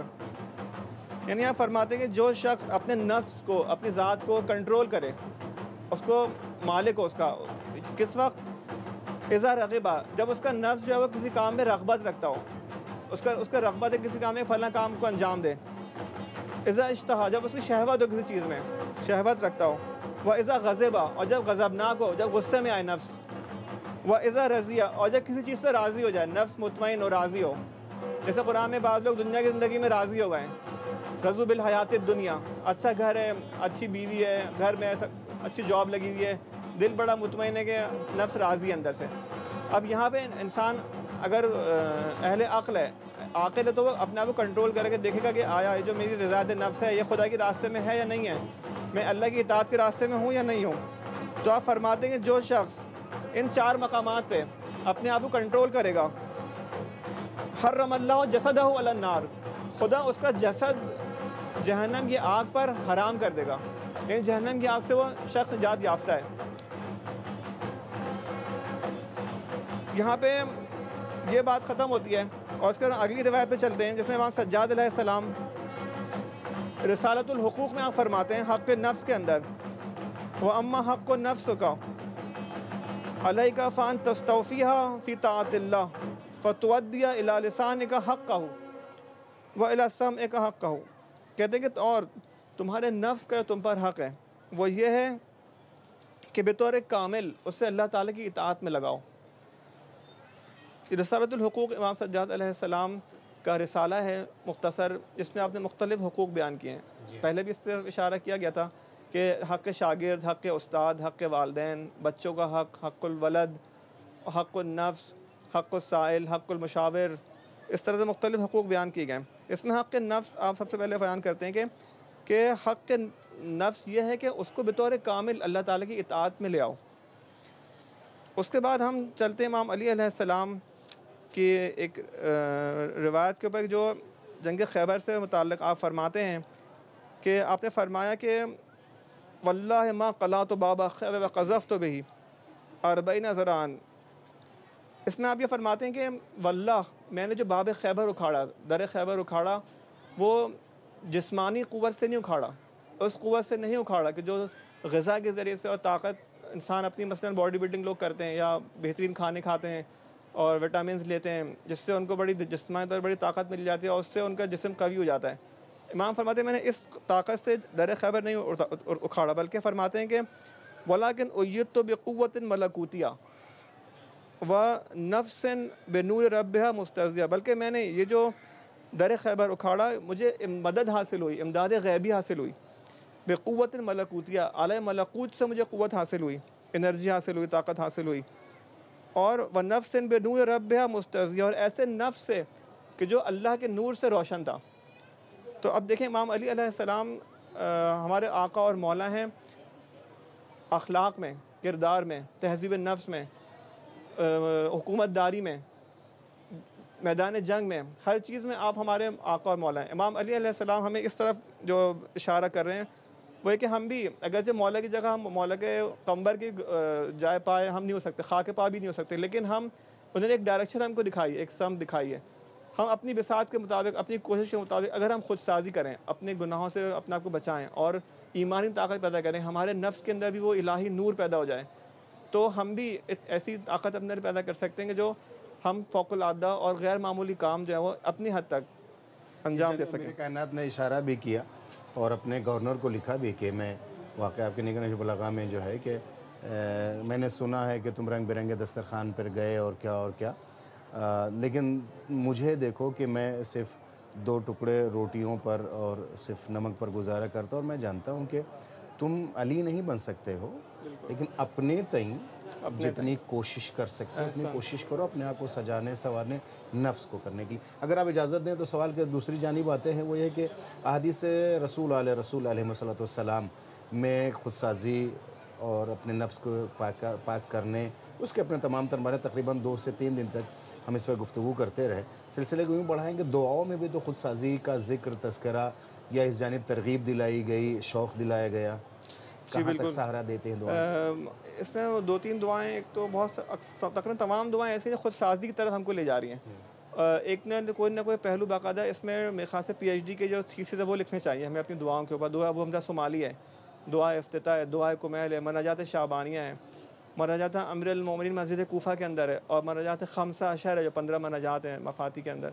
یعنی آپ فرماتے ہیں کہ جو شخص اپنے نفس کو، اپنی ذات کو کنٹرول کرے، اس کو مالک ہو اس کا، کس وقت؟ اذا رغب، جب اس کا نفس جو ہے وہ کسی کام میں رغبت رکھتا ہو، اس کا رغبت ہے کسی کام میں فلاں کام کو انجام دے۔ اذا اشتہا، جب اس کی شہوت ہو کسی چیز میں، شہوت رکھتا ہو۔ و اذا غضب، اور جب غضبناک ہو، جب غصے میں آئے نفس۔ و اذا رضی، اور جب کسی چیز پہ راضی ہو جائے، نفس مطمئن اور راضی ہو۔ جیسے قرآن میں بعض لوگ دنیا کی زندگی میں راضی ہو گئے، رضو بالحیات الدنیا، اچھا گھر ہے، اچھی بیوی ہے، گھر میں اچھی جاب لگی ہوئی ہے، دل بڑا مطمئن ہے کہ نفس راضی ہے اندر سے۔ اب یہاں پہ انسان اگر اہل عقل ہے تو وہ اپنے آپ کو کنٹرول کرے کے دیکھے گا کہ آیا یہ جو میری رضایت نفس ہے یہ خدا کے راستے میں ہے یا نہیں ہے، میں اللہ کی اطاعت کے راستے میں ہوں یا نہیں ہوں۔ تو آپ فرماتے ہیں کہ جو شخص ان 4 مقامات پہ اپنے آپ کو کنٹرول کرے گا، حرم اللہ جسدہ علی النار، خدا اس کا جسد جہنم کی آگ پر حرام کر دے گا، یعنی جہنم کی آگ سے وہ شخص نجات یافتہ ہے۔ یہاں پہ یہ بات ختم ہوتی ہے اور اس کے بعد اگلی روایت پہ چلتے ہیں جس میں امام سجاد علیہ السلام رسالۃ الحقوق میں آپ فرماتے ہیں حق نفس کے اندر، وَأَمَّا حَقُّ نَفْسُكَ عَلَيْكَ فَأَن تَسْتَوْفِيهَا فِي طَاعَةِ اللَّهِ فَتُؤَدِّيَ إِلَىٰ لِسَانِكَ حَقَّهُ وَإِلَىٰ سَمْعِكَ حَقَّهُ، کہتے ہیں کہ اور تمہارے نفس کا تم پر حق ہے وہ یہ ہے کہ بطور کامل اس سے اللہ تعالیٰ کی اطاعت میں لگاؤ۔ رسالۃ الحقوق امام سجاد علیہ السلام کا رسالہ ہے مختصر، جس میں آپ نے مختلف حقوق بیان کیے ہیں۔ پہلے بھی اس سے اشارہ کیا گیا تھا کہ حق شاگرد، حق استاد، حق والدین، بچوں کا حق، حق الولد، حق النفس، حق السائل، حق المشاور، اس طرح سے مختلف حقوق بیان کیے گئے ہیں۔ اس میں حق نفس آپ سب سے پہلے بیان کرتے ہیں کہ حق نفس یہ ہے کہ اس کو بطور کامل اللہ تعالیٰ کی اطاعت میں لے آؤ۔ اس کے بعد ہم چلتے ہیں امام علی علیہ السلام کی ایک روایت کے اوپر جو جنگ خیبر سے متعلق آپ فرماتے ہیں کہ آپ نے فرمایا کہ واللہ ما قلعت باب خیبر وقذفت بہ 40 ذراعا، اس میں آپ یہ فرماتے ہیں کہ واللہ میں نے جو باب خیبر اکھاڑا، در خیبر اکھاڑا، وہ جسمانی قوت سے نہیں اکھاڑا، اس قوت سے نہیں اکھاڑا کہ جو غذا کے ذریعے سے اور طاقت انسان اپنی مثلاً باڈی بلڈنگ لوگ کرتے ہیں یا بہترین کھانے کھاتے ہیں اور وٹامنز لیتے ہیں جس سے ان کو بڑی جسمانی طور پر بڑی طاقت مل جاتی ہے اور اس سے ان کا جسم قوی ہو جاتا ہے۔ امام فرماتے ہیں میں نے اس طاقت سے در خیبر نہیں اکھاڑا، بلکہ فرماتے ہیں کہ وَلَكِنْ أُيِّدْتُ بِقُوَّةٍ مَلَكُوتِيَّةٍ وَنَفْسٍ بِنُورِ رَبِّهَا مُسْتَزِيَةٍ، بلکہ میں نے یہ جو در خیبر اکھاڑا مجھے مدد حاصل ہوئی، امداد غیبی حاصل ہوئی، بقوت ملکوتیہ، اعلی ملکوت سے مجھے قوت حاصل ہوئی، انرجی حاصل ہوئی، طاقت حاصل ہوئی، اور وَنَفْسٍ بِنُورِ رَبِّهَا مُسْتَزِيَةٍ، اور ایسے نفس سے کہ جو اللہ کے نور سے روشن تھا۔ تو اب دیکھیں امام علی علیہ السلام ہمارے آقا اور مولا ہیں، اخلاق میں، کردار میں، تہذیب نفس میں، حکومت داری میں، میدان جنگ میں، ہر چیز میں آپ ہمارے آقا اور مولا ہیں۔ امام علی علیہ السلام ہمیں اس طرف جو اشارہ کر رہے ہیں وہ ہے کہ ہم بھی اگرچہ مولا کی جگہ ہم مولا کے قمبر کی جائے پائے ہم نہیں ہو سکتے، خاک پا بھی نہیں ہو سکتے، لیکن ہم انہوں نے ایک ڈائریکشن ہم کو دکھائی ہے، ایک سمت دکھائی ہے۔ ہم اپنی بساط کے مطابق، اپنی کوشش کے مطابق اگر ہم خود سازی کریں، اپنے گناہوں سے اپنے آپ کو بچائیں اور ایمانی طاقت پیدا کریں، ہمارے نفس کے اندر بھی وہ الہی نور پیدا ہو جائے، تو ہم بھی ایسی طاقت اپنے اندر پیدا کر سکتے ہیں کہ جو ہم فوق العادہ اور غیر معمولی کام جو ہے وہ اپنی حد تک انجام دے سکیں۔ کائنات نے اشارہ بھی کیا اور اپنے گورنر کو لکھا بھی کہ میں واقعہ آپ کے نگاہ نشب الغا میں جو ہے کہ میں نے سنا ہے کہ تم رنگ برنگے دسترخوان پر گئے اور کیا، لیکن مجھے دیکھو کہ میں صرف 2 ٹکڑے روٹیوں پر اور صرف نمک پر گزارا کرتا ہوں، اور میں جانتا ہوں کہ تم علی نہیں بن سکتے ہو، لیکن اپنے تئیں جتنی کوشش کر سکتے ہو اتنی کوشش کرو اپنے آپ کو سجانے سنوارنے نفس کو کرنے کی۔ اگر آپ اجازت دیں تو سوال کے دوسری جانب آتے ہیں، وہ یہ کہ احادیث رسول علیہ السلام میں خود سازی اور اپنے نفس کو پاک کرنے، اس کے اپنے تمام تر بارے تقریباً 2 سے 3 دن تک ہم اس پر گفتگو کرتے رہے۔ سلسلے کو یوں بڑھائیں کہ دعاؤں میں بھی تو خود سازی کا ذکر، تذکرہ یا اس جانب ترغیب دلائی گئی، شوق دلایا گیا، کہاں تک سہارا دیتے ہیں دعائیں؟ اس میں 2-3 دعائیں، ایک تو بہت تقریباً تمام دعائیں ایسی ہیں خود سازی کی طرف ہم کو لے جا رہی ہیں۔ ایک نہ کوئی پہلو باقاعدہ اس میں میرے خیال سے PhD کے جو تھیسس ہے وہ لکھنے چاہیے ہمیں اپنی دعاؤں کے اوپر۔ دعا ابو حمزہ صومالی ہے، دعا افتتاح ہے، دعا کمیل ہے، مناجات شعبانیہ ہے، مناجات امیر المومنین مسجد کوفہ کے اندر ہے، اور مناجات 5 اشہر ہے جو 15 مناجات ہیں مفاتی کے اندر۔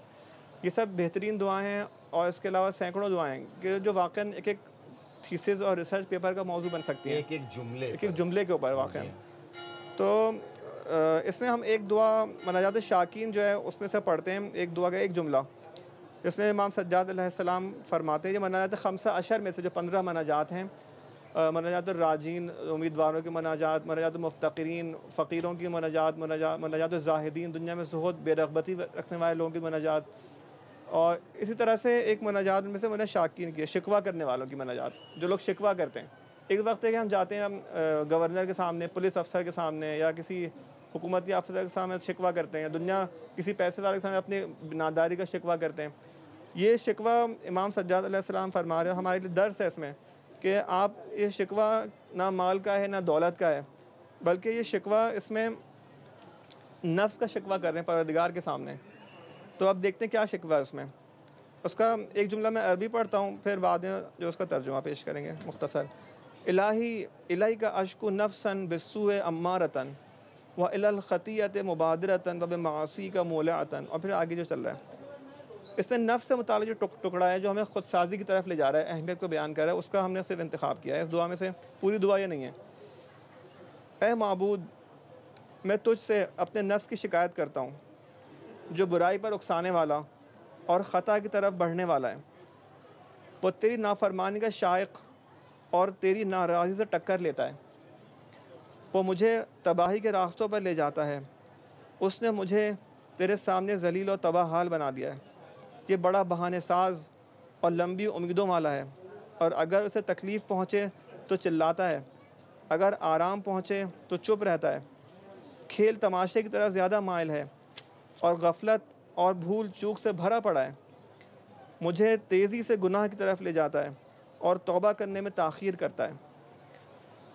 یہ سب بہترین دعائیں ہیں، اور اس کے علاوہ سینکڑوں دعائیں کہ جو واقعاً ایک تھیسس اور ریسرچ پیپر کا موضوع بن سکتی ہیں، ایک جملے کے اوپر واقعاً۔ تو اس میں ہم ایک دعا مناجات شاکین جو ہے اس میں سے پڑھتے ہیں، ایک دعا کا ایک جملہ، جس میں امام سجاد علیہ السلام فرماتے ہیں یہ مناجات 5 اشہر میں سے جو 15 مناجات ہیں، مناجات الراجین امیدواروں کی مناجات، مناجات المفتقرین فقیروں کی مناجات، مناجات الزاہدین دنیا میں زہد بے رغبتی رکھنے والے لوگوں کی مناجات، اور اسی طرح سے ایک مناجات میں سے مناجات شاکین کی، شکوہ کرنے والوں کی مناجات، جو لوگ شکوہ کرتے ہیں۔ ایک وقت ہے کہ ہم جاتے ہیں، ہم گورنر کے سامنے، پولیس افسر کے سامنے یا کسی حکومتی افسر کے سامنے شکوہ کرتے ہیں، دنیا کسی پیسے والے کے سامنے اپنی ناداری کا شکوہ کرتے ہیں۔ یہ شکوہ امام سجاد علیہ السلام فرما رہے ہیں، ہمارے لیے درس ہے اس میں کہ آپ یہ شکوہ نہ مال کا ہے نہ دولت کا ہے، بلکہ یہ شکوہ اس میں نفس کا شکوہ کر رہے ہیں پروردگار کے سامنے۔ تو اب دیکھتے ہیں کیا شکوہ ہے اس میں۔ اس کا ایک جملہ میں عربی پڑھتا ہوں، پھر بعد میں جو اس کا ترجمہ پیش کریں گے مختصر۔ الہی کا اشکو نفسن بالسوء امارتن و الی الخطیۃ مبادرتن و بمعاصی کا مولعتن، اور پھر آگے جو چل رہا ہے اس میں نفس سے متعلق جو ٹکڑا ہے جو ہمیں خود سازی کی طرف لے جا رہا ہے، اہمیت کو بیان کر رہا ہے، اس کا ہم نے صرف انتخاب کیا ہے۔ اس دعا میں سے پوری دعا یہ نہیں ہے۔ اے معبود، میں تجھ سے اپنے نفس کی شکایت کرتا ہوں جو برائی پر اکسانے والا اور خطا کی طرف بڑھنے والا ہے، وہ تیری نافرمانی کا شائق اور تیری ناراضی سے ٹکر لیتا ہے، وہ مجھے تباہی کے راستوں پر لے جاتا ہے، اس نے مجھے تیرے سامنے ذلیل و تباہ حال بنا دیا ہے، یہ بڑا بہانے ساز اور لمبی امیدوں والا ہے، اور اگر اسے تکلیف پہنچے تو چلاتا ہے، اگر آرام پہنچے تو چپ رہتا ہے، کھیل تماشے کی طرف زیادہ مائل ہے اور غفلت اور بھول چوک سے بھرا پڑا ہے، مجھے تیزی سے گناہ کی طرف لے جاتا ہے اور توبہ کرنے میں تاخیر کرتا ہے۔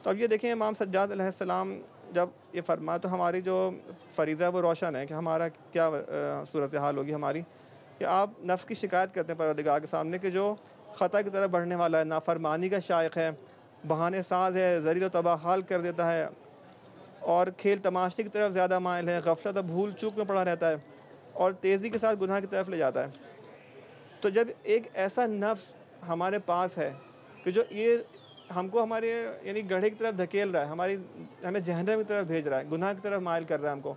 تو اب یہ دیکھیں امام سجاد علیہ السلام جب یہ فرما تو ہماری جو فریضہ ہے وہ روشن ہے کہ ہمارا کیا صورتحال ہوگی ہماری، کہ آپ نفس کی شکایت کرتے ہیں پروردگار کے سامنے کہ جو خطا کی طرف بڑھنے والا ہے، نافرمانی کا شائق ہے، بہانے ساز ہے، ذلیل و تباہ حال کر دیتا ہے، اور کھیل تماشے کی طرف زیادہ مائل ہے، غفلت اور بھول چوک میں پڑا رہتا ہے، اور تیزی کے ساتھ گناہ کی طرف لے جاتا ہے۔ تو جب ایک ایسا نفس ہمارے پاس ہے کہ جو یہ ہم کو ہمارے یعنی گڑھے کی طرف دھکیل رہا ہے، ہمیں جہنم کی طرف بھیج رہا ہے، گناہ کی طرف مائل کر رہا ہے ہم کو،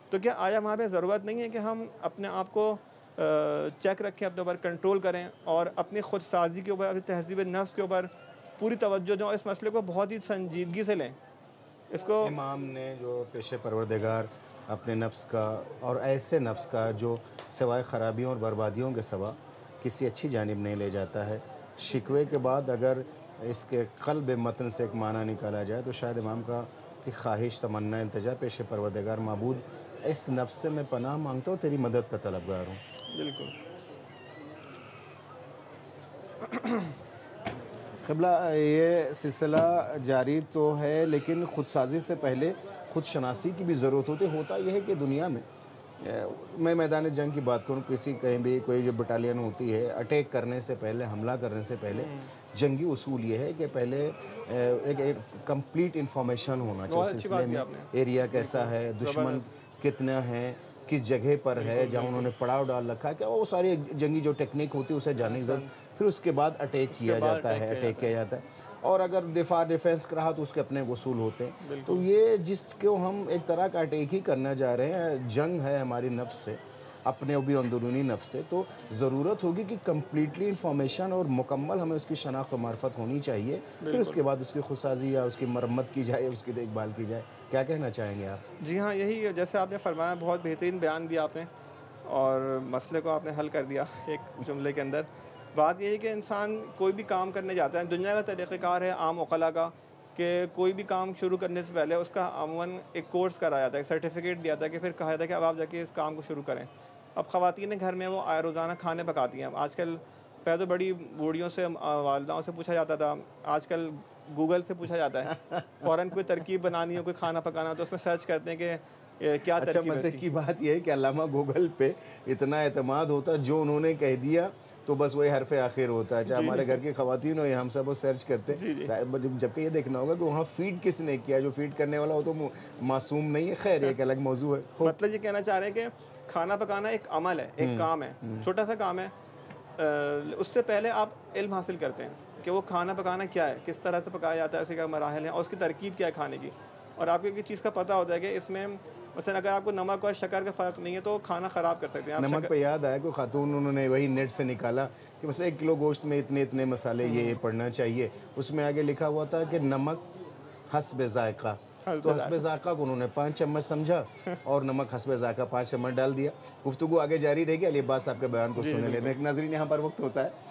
تو کیا آیا وہاں پہ ضرورت نہیں ہے کہ ہم اپنے آپ کو چیک رکھیں، اپنے اوپر کنٹرول کریں اور اپنی خود سازی کے اوپر، اپنی تہذیب نفس کے اوپر پوری توجہ دیں اور اس مسئلے کو بہت ہی سنجیدگی سے لیں؟ اس کو امام نے جو پیش پروردگار اپنے نفس کا اور ایسے نفس کا جو سوائے خرابیوں اور بربادیوں کے سوا کسی اچھی جانب نہیں لے جاتا ہے، شکوے کے بعد اگر اس کے قلب متن سے ایک معنی نکالا جائے تو شاید امام کا ایک خواہش، تمنا، التجا پیش پروردگار معبود اس نفس سے میں پناہ مانگتا ہوں، تیری مدد کا طلبگار ہوں۔ بالکل قبلہ یہ سلسلہ جاری تو ہے، لیکن خود سازی سے پہلے خود شناسی کی بھی ضرورت ہوتا یہ ہے کہ دنیا میں میدان جنگ کی بات کروں، کہیں بھی کوئی جو بٹالین ہوتی ہے، اٹیک کرنے سے پہلے، حملہ کرنے سے پہلے جنگی اصول یہ ہے کہ پہلے ایک کمپلیٹ انفارمیشن ہونا چاہیے اس سلسلے میں، ایریا کیسا ہے، دشمن کتنا ہے، کس جگہ پر ہے، جہاں انہوں نے پڑاؤ ڈال رکھا ہے، کہ وہ ساری جنگی جو ٹیکنیک ہوتی ہے اسے جاننے کی ضرورت، پھر اس کے بعد اٹیک کیا جاتا ہے، اور اگر ڈیفینس رہا تو اس کے اپنے اصول ہوتے ہیں۔ تو یہ جس کو ہم ایک طرح کا اٹیک ہی کرنا جا رہے ہیں، جنگ ہے ہماری نفس سے، اپنے بھی اندرونی نفس سے، تو ضرورت ہوگی کہ کمپلیٹلی انفارمیشن اور مکمل ہمیں اس کی شناخت و معرفت ہونی چاہیے، پھر اس کے بعد اس کی خودسازی یا اس کی مرمت کی جائے، اس کی دیکھ بھال کی جائے۔ کیا کہنا چاہیں گے آپ؟ جی ہاں، یہی جیسے آپ نے فرمایا، بہت بہترین بیان دیا آپ نے اور مسئلے کو آپ نے حل کر دیا ایک جملے کے اندر۔ بات یہ ہے کہ انسان کوئی بھی کام کرنے جاتا ہے، دنیا کا طریقہ کار ہے عام عقلاء کا کہ کوئی بھی کام شروع کرنے سے پہلے اس کا عموماً ایک کورس کرایا جاتا ہے، ایک سرٹیفکیٹ دیا جاتا ہے کہ پھر کہا جاتا ہے کہ اب آپ جا کے اس کام کو شروع کریں۔ اب خواتین گھر میں وہ روزانہ کھانے پکاتی ہیں، آج کل پہلے تو بڑی بوڑھیوں سے، والداؤں سے پوچھا جاتا تھا، آج کل گوگل سے پوچھا جاتا ہے، فوراً کوئی ترکیب بنانی ہو، کوئی کھانا پکانا ہو تو اس میں سرچ کرتے ہیں کہ کیا ترکیب ہے۔ اچھا، مزے کی بات یہ ہے کہ علامہ گوگل پہ اتنا اعتماد ہوتا ہے، جو انہوں نے کہہ دیا تو بس وہی حرف آخر ہوتا ہے، چاہے ہمارے گھر کی خواتین ہو یا ہم سب وہ سرچ کرتے ہیں، جبکہ یہ دیکھنا ہوگا کہ وہاں فیڈ کس نے کیا، جو فیڈ کرنے والا ہو تو معصوم نہیں ہے۔ خیر، ایک الگ موضوع ہے۔ مطلب یہ کہنا چاہ رہے ہیں کہ کھانا پکانا ایک عمل ہے، ایک کام ہے، چھوٹا سا کام ہے، اس سے پہلے آپ علم حاصل کرتے ہیں کہ وہ کھانا پکانا کیا ہے، کس طرح سے پکایا جاتا ہے، اس کے کیا مراحل ہیں اور اس کی ترکیب کیا ہے کھانے کی، اور آپ کو ایک چیز کا پتہ ہوتا ہے کہ اس میں مثلا اگر آپ کو نمک اور شکر کا فرق نہیں ہے تو کھانا خراب کر سکتے ہیں آپ. نمک پہ یاد آیا کہ خاتون انہوں نے وہی نیٹ سے نکالا کہ بس 1 کلو گوشت میں اتنے مسالے یہ پڑنا چاہیے. اس میں آگے لکھا ہوا تھا کہ نمک حسب ذائقہ. تو حسب ذائقہ کو انہوں نے 5 چمچ سمجھا اور نمک حسب ذائقہ 5 چمچ ڈال دیا. گفتگو آگے جاری رہے گی. علی عباس صاحب کے بیان کو سننے لیتے ہیں. ایک ناظرین یہاں پر وقت ہوتا ہے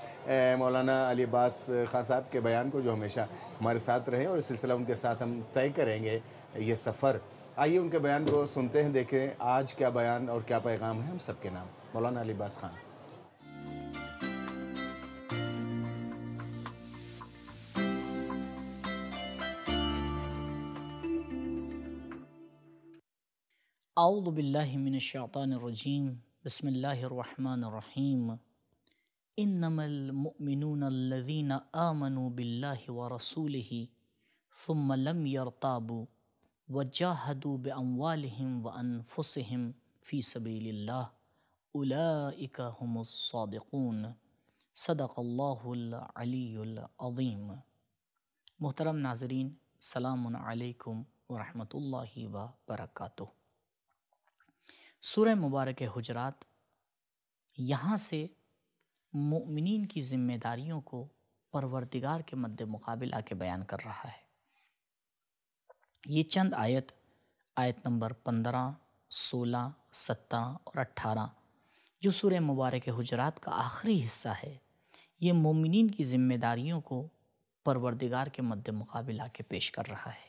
مولانا علی عباس خان صاحب کے بیان کو جو ہمیشہ ہمارے ساتھ رہیں اور اس سلسلہ ان کے ساتھ ہم طے کریں گے یہ سفر. آئیے ان کے بیان کو سنتے ہیں, دیکھیں آج کیا بیان اور کیا پیغام ہے ہم سب کے نام. مولانا علی عباس خان. اعوذ باللہ من الشیطان الرجیم. بسم اللہ الرحمن الرحیم. انما المؤمنون الذین آمنوا باللہ ورسولہ ثم لم يرتابوا وجاہدوا باموالہم وانفسہم فی سبیل اللہ اولئک هم الصادقون. صدق اللہ العلی العظیم. محترم ناظرین، السلام علیکم ورحمۃ اللہ وبرکاتہ. سورہ مبارک حجرات یہاں سے مؤمنین کی ذمہ داریوں کو پروردگار کے مد مقابل آ کے بیان کر رہا ہے. یہ چند آیت نمبر 15، 16، 17 اور 18 جو سورہ مبارک حجرات کا آخری حصہ ہے، یہ مومنین کی ذمہ داریوں کو پروردگار کے مد مقابل آ کے پیش کر رہا ہے.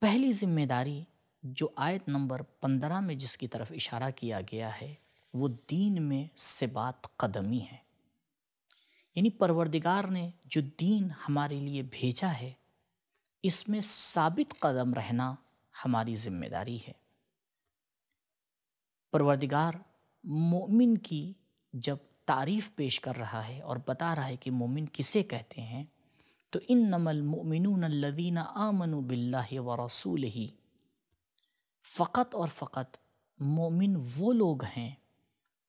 پہلی ذمہ داری جو آیت نمبر 15 میں جس کی طرف اشارہ کیا گیا ہے وہ دین میں ثبات قدمی ہے. یعنی پروردگار نے جو دین ہمارے لیے بھیجا ہے اس میں ثابت قدم رہنا ہماری ذمہ داری ہے. پروردگار مومن کی جب تعریف پیش کر رہا ہے اور بتا رہا ہے کہ مومن کسے کہتے ہیں تو انما المؤمنون الذین آمنوا باللہ ورسولہ، فقط اور فقط مومن وہ لوگ ہیں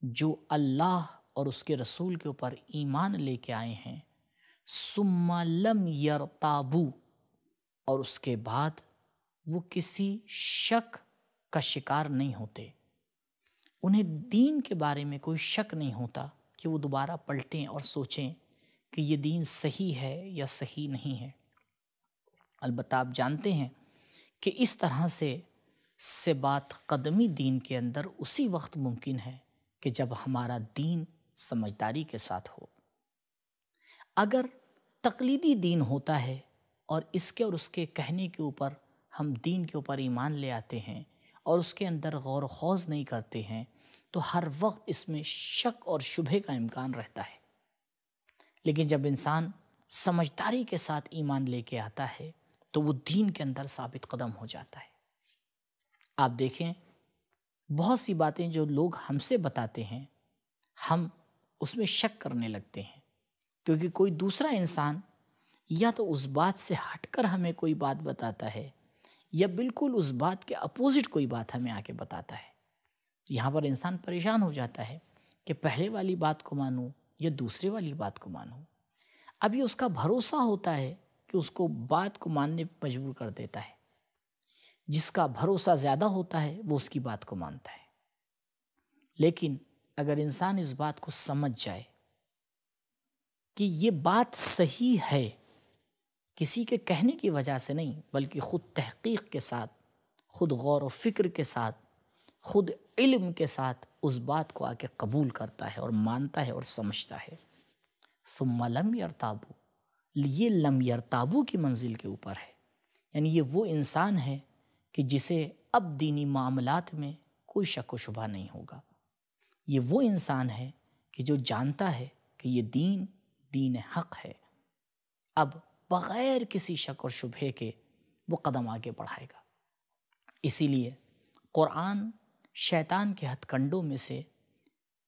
جو اللہ اور اس کے رسول کے اوپر ایمان لے کے آئے ہیں، ثم لم یرتابوا، اور اس کے بعد وہ کسی شک کا شکار نہیں ہوتے. انہیں دین کے بارے میں کوئی شک نہیں ہوتا کہ وہ دوبارہ پلٹیں اور سوچیں کہ یہ دین صحیح ہے یا صحیح نہیں ہے. البتہ آپ جانتے ہیں کہ اس طرح سے ثبات قدمی دین کے اندر اسی وقت ممکن ہے کہ جب ہمارا دین سمجھداری کے ساتھ ہو. اگر تقلیدی دین ہوتا ہے اور اس کے کہنے کے اوپر ہم دین کے اوپر ایمان لے آتے ہیں اور اس کے اندر غور و خوض نہیں کرتے ہیں تو ہر وقت اس میں شک اور شبہے کا امکان رہتا ہے. لیکن جب انسان سمجھداری کے ساتھ ایمان لے کے آتا ہے تو وہ دین کے اندر ثابت قدم ہو جاتا ہے. آپ دیکھیں بہت سی باتیں جو لوگ ہم سے بتاتے ہیں ہم اس میں شک کرنے لگتے ہیں، کیونکہ کوئی دوسرا انسان یا تو اس بات سے ہٹ کر ہمیں کوئی بات بتاتا ہے یا بالکل اس بات کے اپوزٹ کوئی بات ہمیں آ کے بتاتا ہے. یہاں پر انسان پریشان ہو جاتا ہے کہ پہلے والی بات کو مانوں یا دوسرے والی بات کو مانوں. اب یہ اس کا بھروسہ ہوتا ہے کہ اس کو بات کو ماننے پر مجبور کر دیتا ہے. جس کا بھروسہ زیادہ ہوتا ہے وہ اس کی بات کو مانتا ہے. لیکن اگر انسان اس بات کو سمجھ جائے کہ یہ بات صحیح ہے، کسی کے کہنے کی وجہ سے نہیں بلکہ خود تحقیق کے ساتھ، خود غور و فکر کے ساتھ، خود علم کے ساتھ اس بات کو آ کے قبول کرتا ہے اور مانتا ہے اور سمجھتا ہے. ثم لم یرتابوا، یہ لم یرتابوا کی منزل کے اوپر ہے. یعنی یہ وہ انسان ہے کہ جسے اب دینی معاملات میں کوئی شک و شبہ نہیں ہوگا. یہ وہ انسان ہے کہ جو جانتا ہے کہ یہ دین حق ہے، اب بغیر کسی شک اور شبہے کے وہ قدم آگے بڑھائے گا. اسی لیے قرآن شیطان کے ہتھ کنڈوں میں سے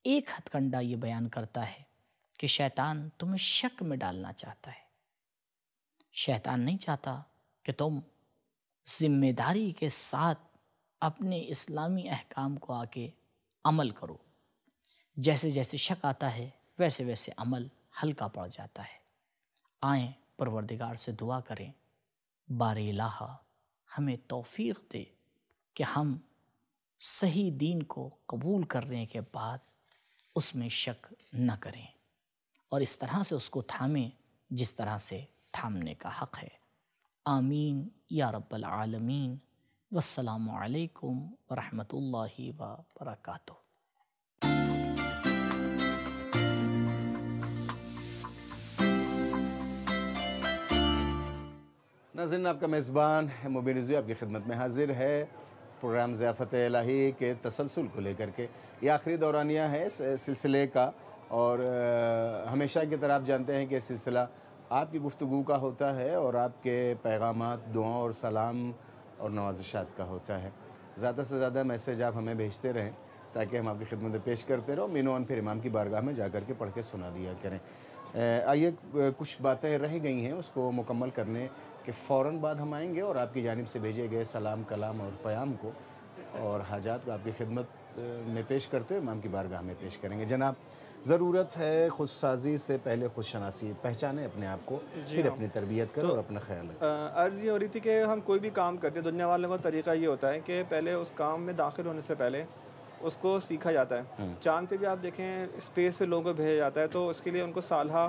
ایک ہتھ کنڈا یہ بیان کرتا ہے کہ شیطان تمہیں شک میں ڈالنا چاہتا ہے. شیطان نہیں چاہتا کہ تم ذمہ داری کے ساتھ اپنے اسلامی احکام کو آ کے عمل کرو. جیسے جیسے شک آتا ہے ویسے ویسے عمل ہلکا پڑ جاتا ہے. آئیں پروردگار سے دعا کریں، بار الہ ہمیں توفیق دے کہ ہم صحیح دین کو قبول کرنے کے بعد اس میں شک نہ کریں اور اس طرح سے اس کو تھامیں جس طرح سے تھامنے کا حق ہے۔ آمین یا رب العالمین۔ والسلام علیکم ورحمۃ اللہ وبرکاتہ۔ ناظرین، آپ کا میزبان مبین رضوی آپ کی خدمت میں حاضر ہے پروگرام ضیافت الہی کے تسلسل کو لے کر کے۔ یہ آخری دورانیہ ہے اس سلسلے کا، اور ہمیشہ کی طرح آپ جانتے ہیں کہ سلسلہ آپ کی گفتگو کا ہوتا ہے اور آپ کے پیغامات، دعاؤں اور سلام اور نوازشات کا ہوتا ہے۔ زیادہ سے زیادہ میسیج آپ ہمیں بھیجتے رہیں تاکہ ہم آپ کی خدمت میں پیش کرتے رہو۔ مینوان پھر امام کی بارگاہ میں جا کر کے پڑھ کے سنا دیا کریں۔ آئیے کچھ باتیں رہ گئی ہیں اس کو مکمل کرنے کے فوراً بعد ہم آئیں گے اور آپ کی جانب سے بھیجے گئے سلام، کلام اور پیام کو اور حاجات کو آپ کی خدمت میں پیش کرتے ہوئے امام کی بارگاہ میں پیش کریں گے۔ جناب، ضرورت ہے خود سازی سے پہلے خود شناسی، پہچانے اپنے آپ کو، پھر اپنی تربیت کرو اور اپنا خیال رکھو۔ عرض یہ ہو رہی تھی کہ ہم کوئی بھی کام کرتے ہیں، دنیا والوں کا طریقہ یہ ہوتا ہے کہ پہلے اس کام میں داخل ہونے سے پہلے اس کو سیکھا جاتا ہے۔ چاند پہ بھی آپ دیکھیں اسپیس پہ لوگوں کو بھیجا جاتا ہے تو اس کے لیے ان کو سالہ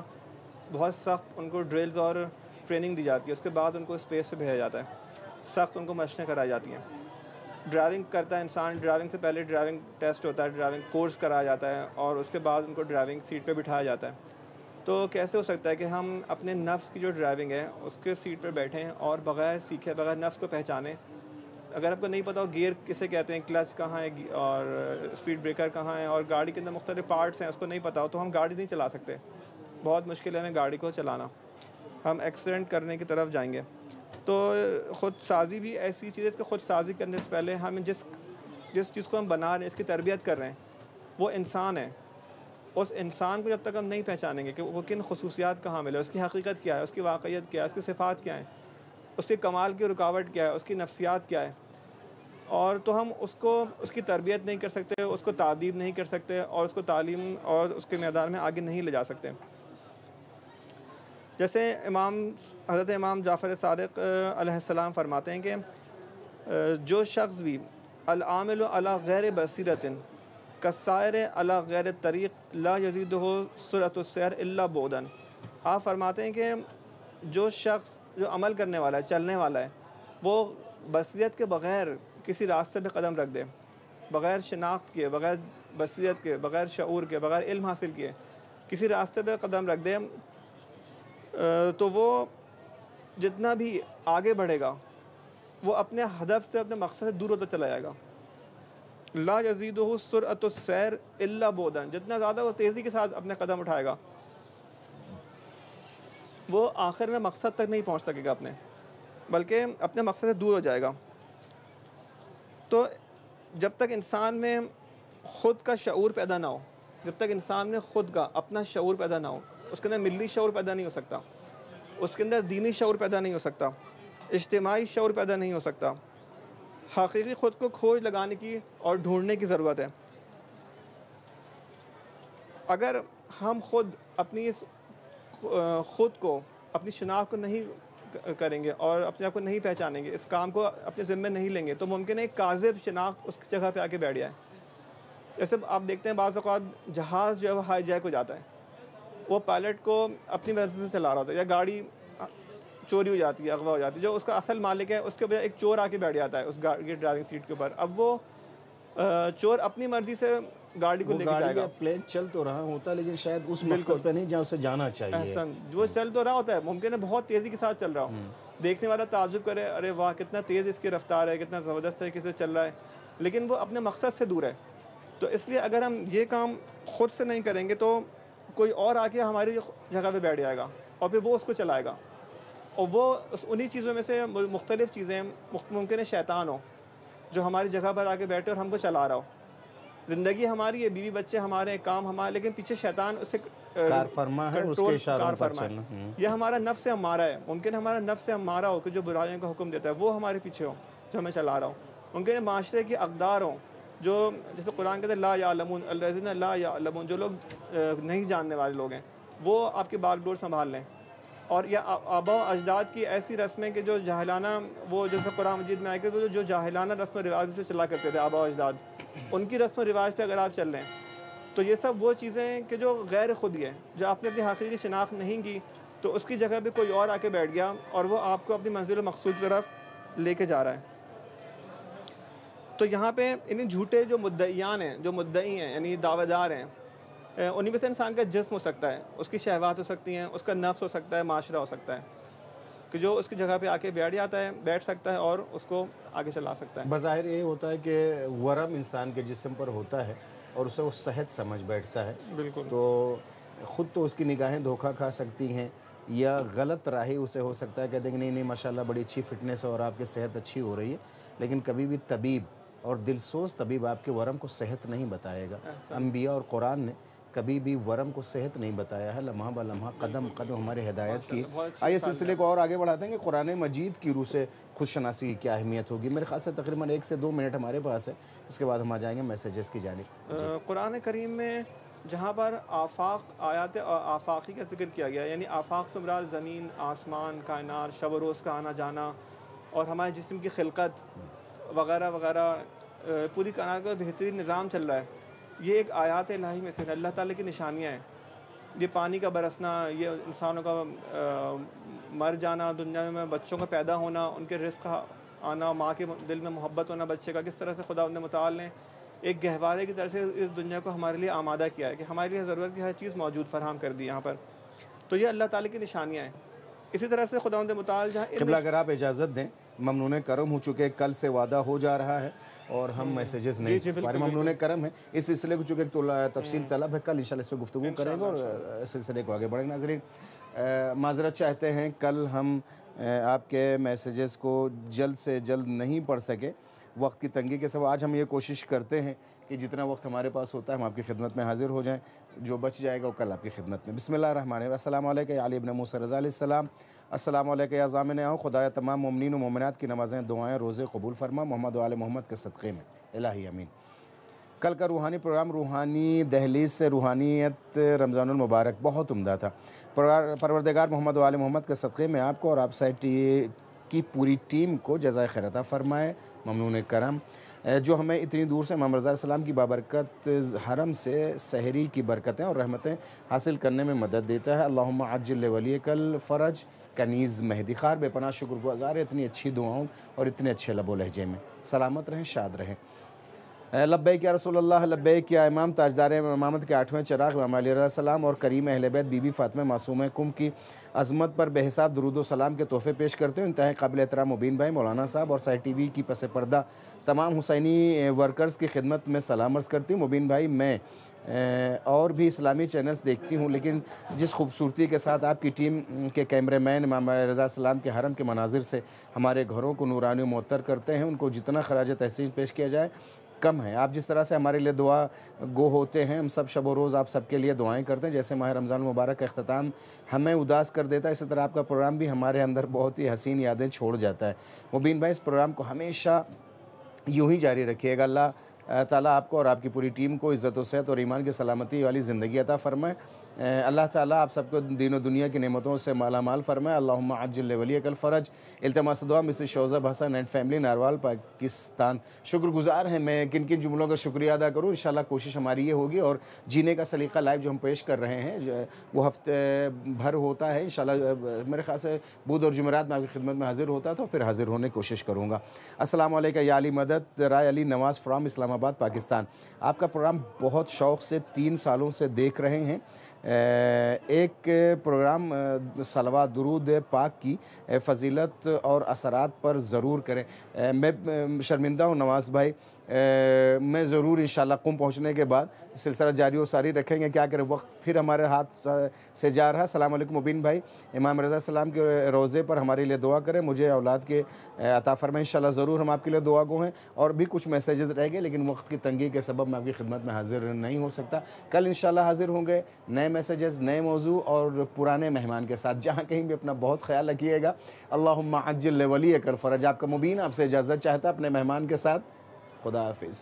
بہت سخت ان کو ڈرلز اور ٹریننگ دی جاتی ہے، اس کے بعد ان کو اسپیس پہ بھیجا جاتا ہے، سخت ان کو مشقیں کرائی جاتی ہیں۔ ڈرائیونگ کرتا ہے انسان، ڈرائیونگ سے پہلے ڈرائیونگ ٹیسٹ ہوتا ہے، ڈرائیونگ کورس کرایا جاتا ہے اور اس کے بعد ان کو ڈرائیونگ سیٹ پہ بٹھایا جاتا ہے۔ تو کیسے ہو سکتا ہے کہ ہم اپنے نفس کی جو ڈرائیونگ ہے اس کے سیٹ پہ بیٹھیں اور بغیر سیکھے، بغیر نفس کو پہچانے، اگر آپ کو نہیں پتا ہو گیئر کسے کہتے ہیں، کلچ کہاں ہے اور اسپیڈ بریکر کہاں ہے اور گاڑی کے اندر مختلف پارٹس ہیں، اس کو نہیں پتا ہو تو ہم گاڑی نہیں چلا سکتے۔ بہت مشکل ہے ہمیں گاڑی کو چلانا، ہم ایکسیڈنٹ کرنے کی طرف جائیں گے۔ تو خود سازی بھی ایسی چیز ہے، اس کو خود سازی کرنے سے پہلے ہم جس چیز کو ہم بنا رہے ہیں، اس کی تربیت کر رہے ہیں، وہ انسان ہے۔ اس انسان کو جب تک ہم نہیں پہچانیں گے کہ وہ کن خصوصیات کہاں ملے، اس کی حقیقت کیا ہے، اس کی واقعیت کیا ہے، اس کی صفات کیا ہیں، اس کے کمال کی رکاوٹ کیا ہے، اس کی نفسیات کیا ہے، اور تو ہم اس کی تربیت نہیں کر سکتے، اس کو تعدیب نہیں کر سکتے اور اس کو تعلیم اور اس کے میدان میں آگے نہیں لے جا سکتے۔ جیسے حضرت امام جعفر صادق علیہ السلام فرماتے ہیں کہ جو شخص بھی العامل علی غیر بصیرۃ کالسائر علی غیر طریق لا یزیدہ سرعۃ السیر الا بعدا۔ آپ فرماتے ہیں کہ جو شخص جو عمل کرنے والا ہے، چلنے والا ہے، وہ بصیرت کے بغیر کسی راستے پہ قدم رکھ دے، بغیر شناخت کے، بغیر بصیرت کے، بغیر شعور کے، بغیر علم حاصل کیے کسی راستے پہ قدم رکھ دے، تو وہ جتنا بھی آگے بڑھے گا وہ اپنے ہدف سے، اپنے مقصد سے دور ہوتا چلا جائے گا۔ لا یزیدہ سرعۃ السیر الا بعدا، جتنا زیادہ وہ تیزی کے ساتھ اپنے قدم اٹھائے گا وہ آخر میں مقصد تک نہیں پہنچ سکے گا اپنے، بلکہ اپنے مقصد سے دور ہو جائے گا۔ تو جب تک انسان میں خود کا شعور پیدا نہ ہو، جب تک انسان میں خود کا اپنا شعور پیدا نہ ہو، اس کے اندر ملی شعور پیدا نہیں ہو سکتا، اس کے اندر دینی شعور پیدا نہیں ہو سکتا، اجتماعی شعور پیدا نہیں ہو سکتا۔ حقیقی خود کو کھوج لگانے کی اور ڈھونڈنے کی ضرورت ہے۔ اگر ہم خود کو اپنی شناخت کو نہیں کریں گے اور اپنے آپ کو نہیں پہچانیں گے، اس کام کو اپنے ذمہ نہیں لیں گے تو ممکن ہے ایک کاذب شناخت اس جگہ پہ آ کے بیٹھ جائے۔ جیسے آپ دیکھتے ہیں بعض اوقات جہاز جو ہے وہ ہائی جیک ہو جاتا ہے، وہ پائلٹ کو اپنی مرضی سے چلا رہا ہوتا ہے، یا گاڑی چوری ہو جاتی ہے، اغوا ہو جاتی ہے، جو اس کا اصل مالک ہے اس کے بجائے ایک چور آ کے بیٹھ جاتا ہے اس گاڑی کی ڈرائیونگ سیٹ کے اوپر۔ اب وہ چور اپنی مرضی سے گاڑی کو لے کے جائے گا، پلین چل تو رہا ہوتا ہے لیکن شاید اس مقصد پہ نہیں جہاں اسے جانا چاہیے۔ احسن، وہ چل تو رہا ہوتا ہے، ممکن ہے بہت تیزی کے ساتھ چل رہا ہو، دیکھنے والا تعجب کرے، ارے واہ کتنا تیز اس کی رفتار ہے، کتنا زبردست طریقے سے چل رہا ہے، لیکن وہ اپنے مقصد سے دور ہے۔ تو اس لیے اگر ہم یہ کام خود سے نہیں کریں گے تو کوئی اور آ کے ہماری جگہ پہ بیٹھ جائے گا اور پھر وہ اس کو چلائے گا، اور وہ انہی چیزوں میں سے مختلف چیزیں ممکن ہے شیطان ہو جو ہماری جگہ پر آ کے بیٹھے اور ہم کو چلا رہا ہو۔ زندگی ہماری ہے، بیوی بچے ہمارے، کام ہمارے، لیکن پیچھے شیطان اسے کار فرما ہے، اس کے اشاروں پر چلنا۔ یہ ہمارا نفس امارہ ہے، ممکن ہمارا نفس امارہ ہو کہ جو برائیوں کا حکم دیتا ہے وہ ہمارے پیچھے ہو، جو ہمیں چلا رہا ہو۔ ممکن ہے معاشرے کی اقدار ہوں جو جیسے قرآن کہتے ہیں لا یعلمون الذین لا یعلمون، جو لوگ نہیں جاننے والے لوگ ہیں وہ آپ کی باغ ڈور سنبھال لیں، اور یا آبا و اجداد کی ایسی رسمیں کہ جو جاہلانہ، وہ جیسے قرآن مجید میں آئے کہ جو جاہلانہ رسم و رواج پہ چلا کرتے تھے آبا و اجداد، ان کی رسم و رواج پہ اگر آپ چل رہے ہیں تو یہ سب وہ چیزیں ہیں کہ جو غیر خودی ہیں، جو آپ نے اپنی حقیقی شناخت نہیں کی تو اس کی جگہ پہ کوئی اور آ کے بیٹھ گیا اور وہ آپ کو اپنی منزل مقصود کی طرف لے کے جا رہا ہے۔ تو یہاں پہ انہیں جھوٹے جو مدعیان ہیں، جو مدعی ہیں یعنی دعوے دار ہیں، انہیں میں سے انسان کا جسم ہو سکتا ہے، اس کی شہوات ہو سکتی ہیں، اس کا نفس ہو سکتا ہے، معاشرہ ہو سکتا ہے، کہ جو اس کی جگہ پہ آ کے بیٹھ سکتا ہے اور اس کو آگے چلا سکتا ہے۔ بظاہر یہ ہوتا ہے کہ ورم انسان کے جسم پر ہوتا ہے اور اسے وہ صحت سمجھ بیٹھتا ہے، بالکل۔ تو خود تو اس کی نگاہیں دھوکہ کھا سکتی ہیں یا غلط راہی اسے ہو سکتا ہے، کہتے ہیں کہ نہیں ماشاءاللہ بڑی اچھی فٹنس ہے اور آپ کی صحت اچھی ہو رہی ہے، لیکن کبھی بھی طبیب اور دلسوز طبیب آپ کے ورم کو صحت نہیں بتائے گا۔ انبیاء اور قرآن نے کبھی بھی ورم کو صحت نہیں بتایا ہے، لمحہ بہ لمحہ قدم قدم ہماری ہدایت کی۔ آئیے سلسلے کو اور آگے بڑھاتے ہیں کہ قرآن مجید کی روح سے خود شناسی کی کیا اہمیت ہوگی۔ میرے خیال سے تقریباً 1 سے 2 منٹ ہمارے پاس ہے، اس کے بعد ہم آ جائیں گے میسیجز کی جانب۔ قرآن کریم میں جہاں پر آیات آفاقی کا ذکر کیا گیا، یعنی آفاق سے مراد زمین، آسمان، کائنات، شب و روز کا آنا جانا اور ہمارے جسم کی خلقت وغیرہ وغیرہ، پوری کائنات کا بہترین نظام چل رہا ہے، یہ ایک آیات الہی میں سے اللہ تعالیٰ کی نشانیاں ہیں۔ یہ پانی کا برسنا، یہ انسانوں کا مر جانا، دنیا میں بچوں کا پیدا ہونا، ان کے رزق آنا، ماں کے دل میں محبت ہونا بچے کا، کس طرح سے خدا متعال نے ایک گہوارے کی طرح سے اس دنیا کو ہمارے لیے آمادہ کیا ہے کہ ہمارے لیے ضرورت کی ہر چیز موجود فراہم کر دی یہاں پر، تو یہ اللہ تعالیٰ کی نشانیاں ہیں۔ اسی طرح سے خداوند متعال جہاں قبلہ اگر آپ اجازت دیں، ممنون کرم ہو چکے، کل سے وعدہ ہو جا رہا ہے اور ہم میسیجز نہیں ہمارے ممنون کرم ہے، اس سلسلے کو چونکہ ایک تفصیل طلب ہے، کل انشاءاللہ اس پہ گفتگو کریں گے اور سلسلے کو آگے بڑھیں گے۔ ناظرین معذرت چاہتے ہیں، کل ہم آپ کے میسیجز کو جلد سے جلد نہیں پڑھ سکے وقت کی تنگی کے سبب۔ آج ہم یہ کوشش کرتے ہیں کہ جتنا وقت ہمارے پاس ہوتا ہے ہم آپ کی خدمت میں حاضر ہو جائیں، جو بچ جائے گا وہ کل آپ کی خدمت میں۔ بسم اللہ الرحمن الرحیم۔ السلام علیکم یا علی ابن موسیٰ رضا علیہ السلام۔ السلام علیکم یا ضامن آؤ، خدایا تمام مومنین و مومنات کی نمازیں دعائیں روزے قبول فرما، محمد و آل محمد کے صدقے میں، الہی امین۔ کل کا روحانی پروگرام روحانی دہلیز سے روحانیت رمضان المبارک بہت عمدہ تھا۔ پروردگار محمد و آل محمد کے صدقے میں آپ کو اور آپ سائٹ کی پوری ٹیم کو جزائے خیر عطا فرمائے، ممنون کرم، جو ہمیں اتنی دور سے امام رضا علیہ السلام کی بابرکت حرم سے سحری کی برکتیں اور رحمتیں حاصل کرنے میں مدد دیتا ہے۔ اللہم عجل لولیک الفرج کنیز مہدی خار بے پناہ شکر گزار اتنی اچھی دعاؤں اور اتنے اچھے لب و لہجے میں، سلامت رہیں، شاد رہیں۔ لبیک یا رسول اللہ، لبیک یا امام، تاجدار امامت کے 8ویں چراغ امام علیہ السلام اور کریم اہل بیت بی بی فاطمہ معصومہ کم کی عظمت پر بے حساب درود و سلام کے تحفے پیش کرتے ہیں۔ انتہائی قابل احترام مبین بھائی مولانا صاحب اور سائی ٹی وی کی پس پردہ تمام حسینی ورکرز کی خدمت میں سلام عرض کرتی ہوں۔ مبین بھائی، میں اور بھی اسلامی چینلز دیکھتی ہوں، لیکن جس خوبصورتی کے ساتھ آپ کی ٹیم کے کیمرے مین امام علیہ رضا السلام کے حرم کے مناظر سے ہمارے گھروں کو نورانی و معطر کرتے ہیں، ان کو جتنا خراج تحسین پیش کیا جائے کم ہے۔ آپ جس طرح سے ہمارے لیے دعا گو ہوتے ہیں، ہم سب شب و روز آپ سب کے لیے دعائیں کرتے ہیں، جیسے ماہ رمضان المبارک کا اختتام ہمیں اداس کر دیتا ہے، اسی طرح آپ کا پروگرام بھی ہمارے اندر بہت ہی حسین یادیں چھوڑ جاتا ہے۔ مبین بھائی، اس پروگرام کو ہمیشہ یوں ہی جاری رکھیے گا۔ اللہ تعالیٰ آپ کو اور آپ کی پوری ٹیم کو عزت و صحت اور ایمان کی سلامتی والی زندگی عطا فرمائے۔ اللہ تعالیٰ آپ سب کو دین و دنیا کی نعمتوں سے مالا مال فرمائے۔ اللہم عجل لولیک الفرج۔ التماس دعا Mrs Shozab Hasan and family, Narowal, Pakistan. شکر گزار ہیں، میں کن کن جملوں کا شکریہ ادا کروں؟ انشاءاللہ کوشش ہماری یہ ہوگی، اور جینے کا سلیقہ لائیو جو ہم پیش کر رہے ہیں وہ ہفتے بھر ہوتا ہے انشاءاللہ، میرے خیال سے بدھ اور جمعرات میں آپ کی خدمت میں حاضر ہوتا ہے، تو پھر حاضر ہونے کی کوشش کروں گا۔ السلام علیکم یا علی مدد، رائے علی نواز فرام اسلام آباد پاکستان۔ آپ کا پروگرام بہت شوق سے 3 سالوں سے دیکھ رہے ہیں۔ ایک پروگرام صلوات درود پاک کی فضیلت اور اثرات پر ضرور کریں۔ میں شرمندہ ہوں نواز بھائی، میں ضرور انشاءاللہ قم پہنچنے کے بعد سلسلہ جاری و ساری رکھیں گے، کیا کریں وقت پھر ہمارے ہاتھ سے جا رہا ہے۔ السلام علیکم مبین بھائی، امام رضا السلام کے روزے پر ہمارے لیے دعا کریں، مجھے اولاد کے عطا فرمائیں، انشاءاللہ ضرور ہم آپ کے لیے دعا گو ہیں۔ اور بھی کچھ میسیجز رہ گئے، لیکن وقت کی تنگی کے سبب میں آپ کی خدمت میں حاضر نہیں ہو سکتا۔ کل انشاءاللہ حاضر ہوں گے، نئے میسیجز، نئے موضوع اور پرانے مہمان کے ساتھ۔ جہاں کہیں بھی اپنا بہت خیال رکھیے گا۔ اللہم عجل لولیک الفرج۔ آپ کا مبین آپ سے اجازت چاہتا اپنے مہمان کے ساتھ، خدا حافظ۔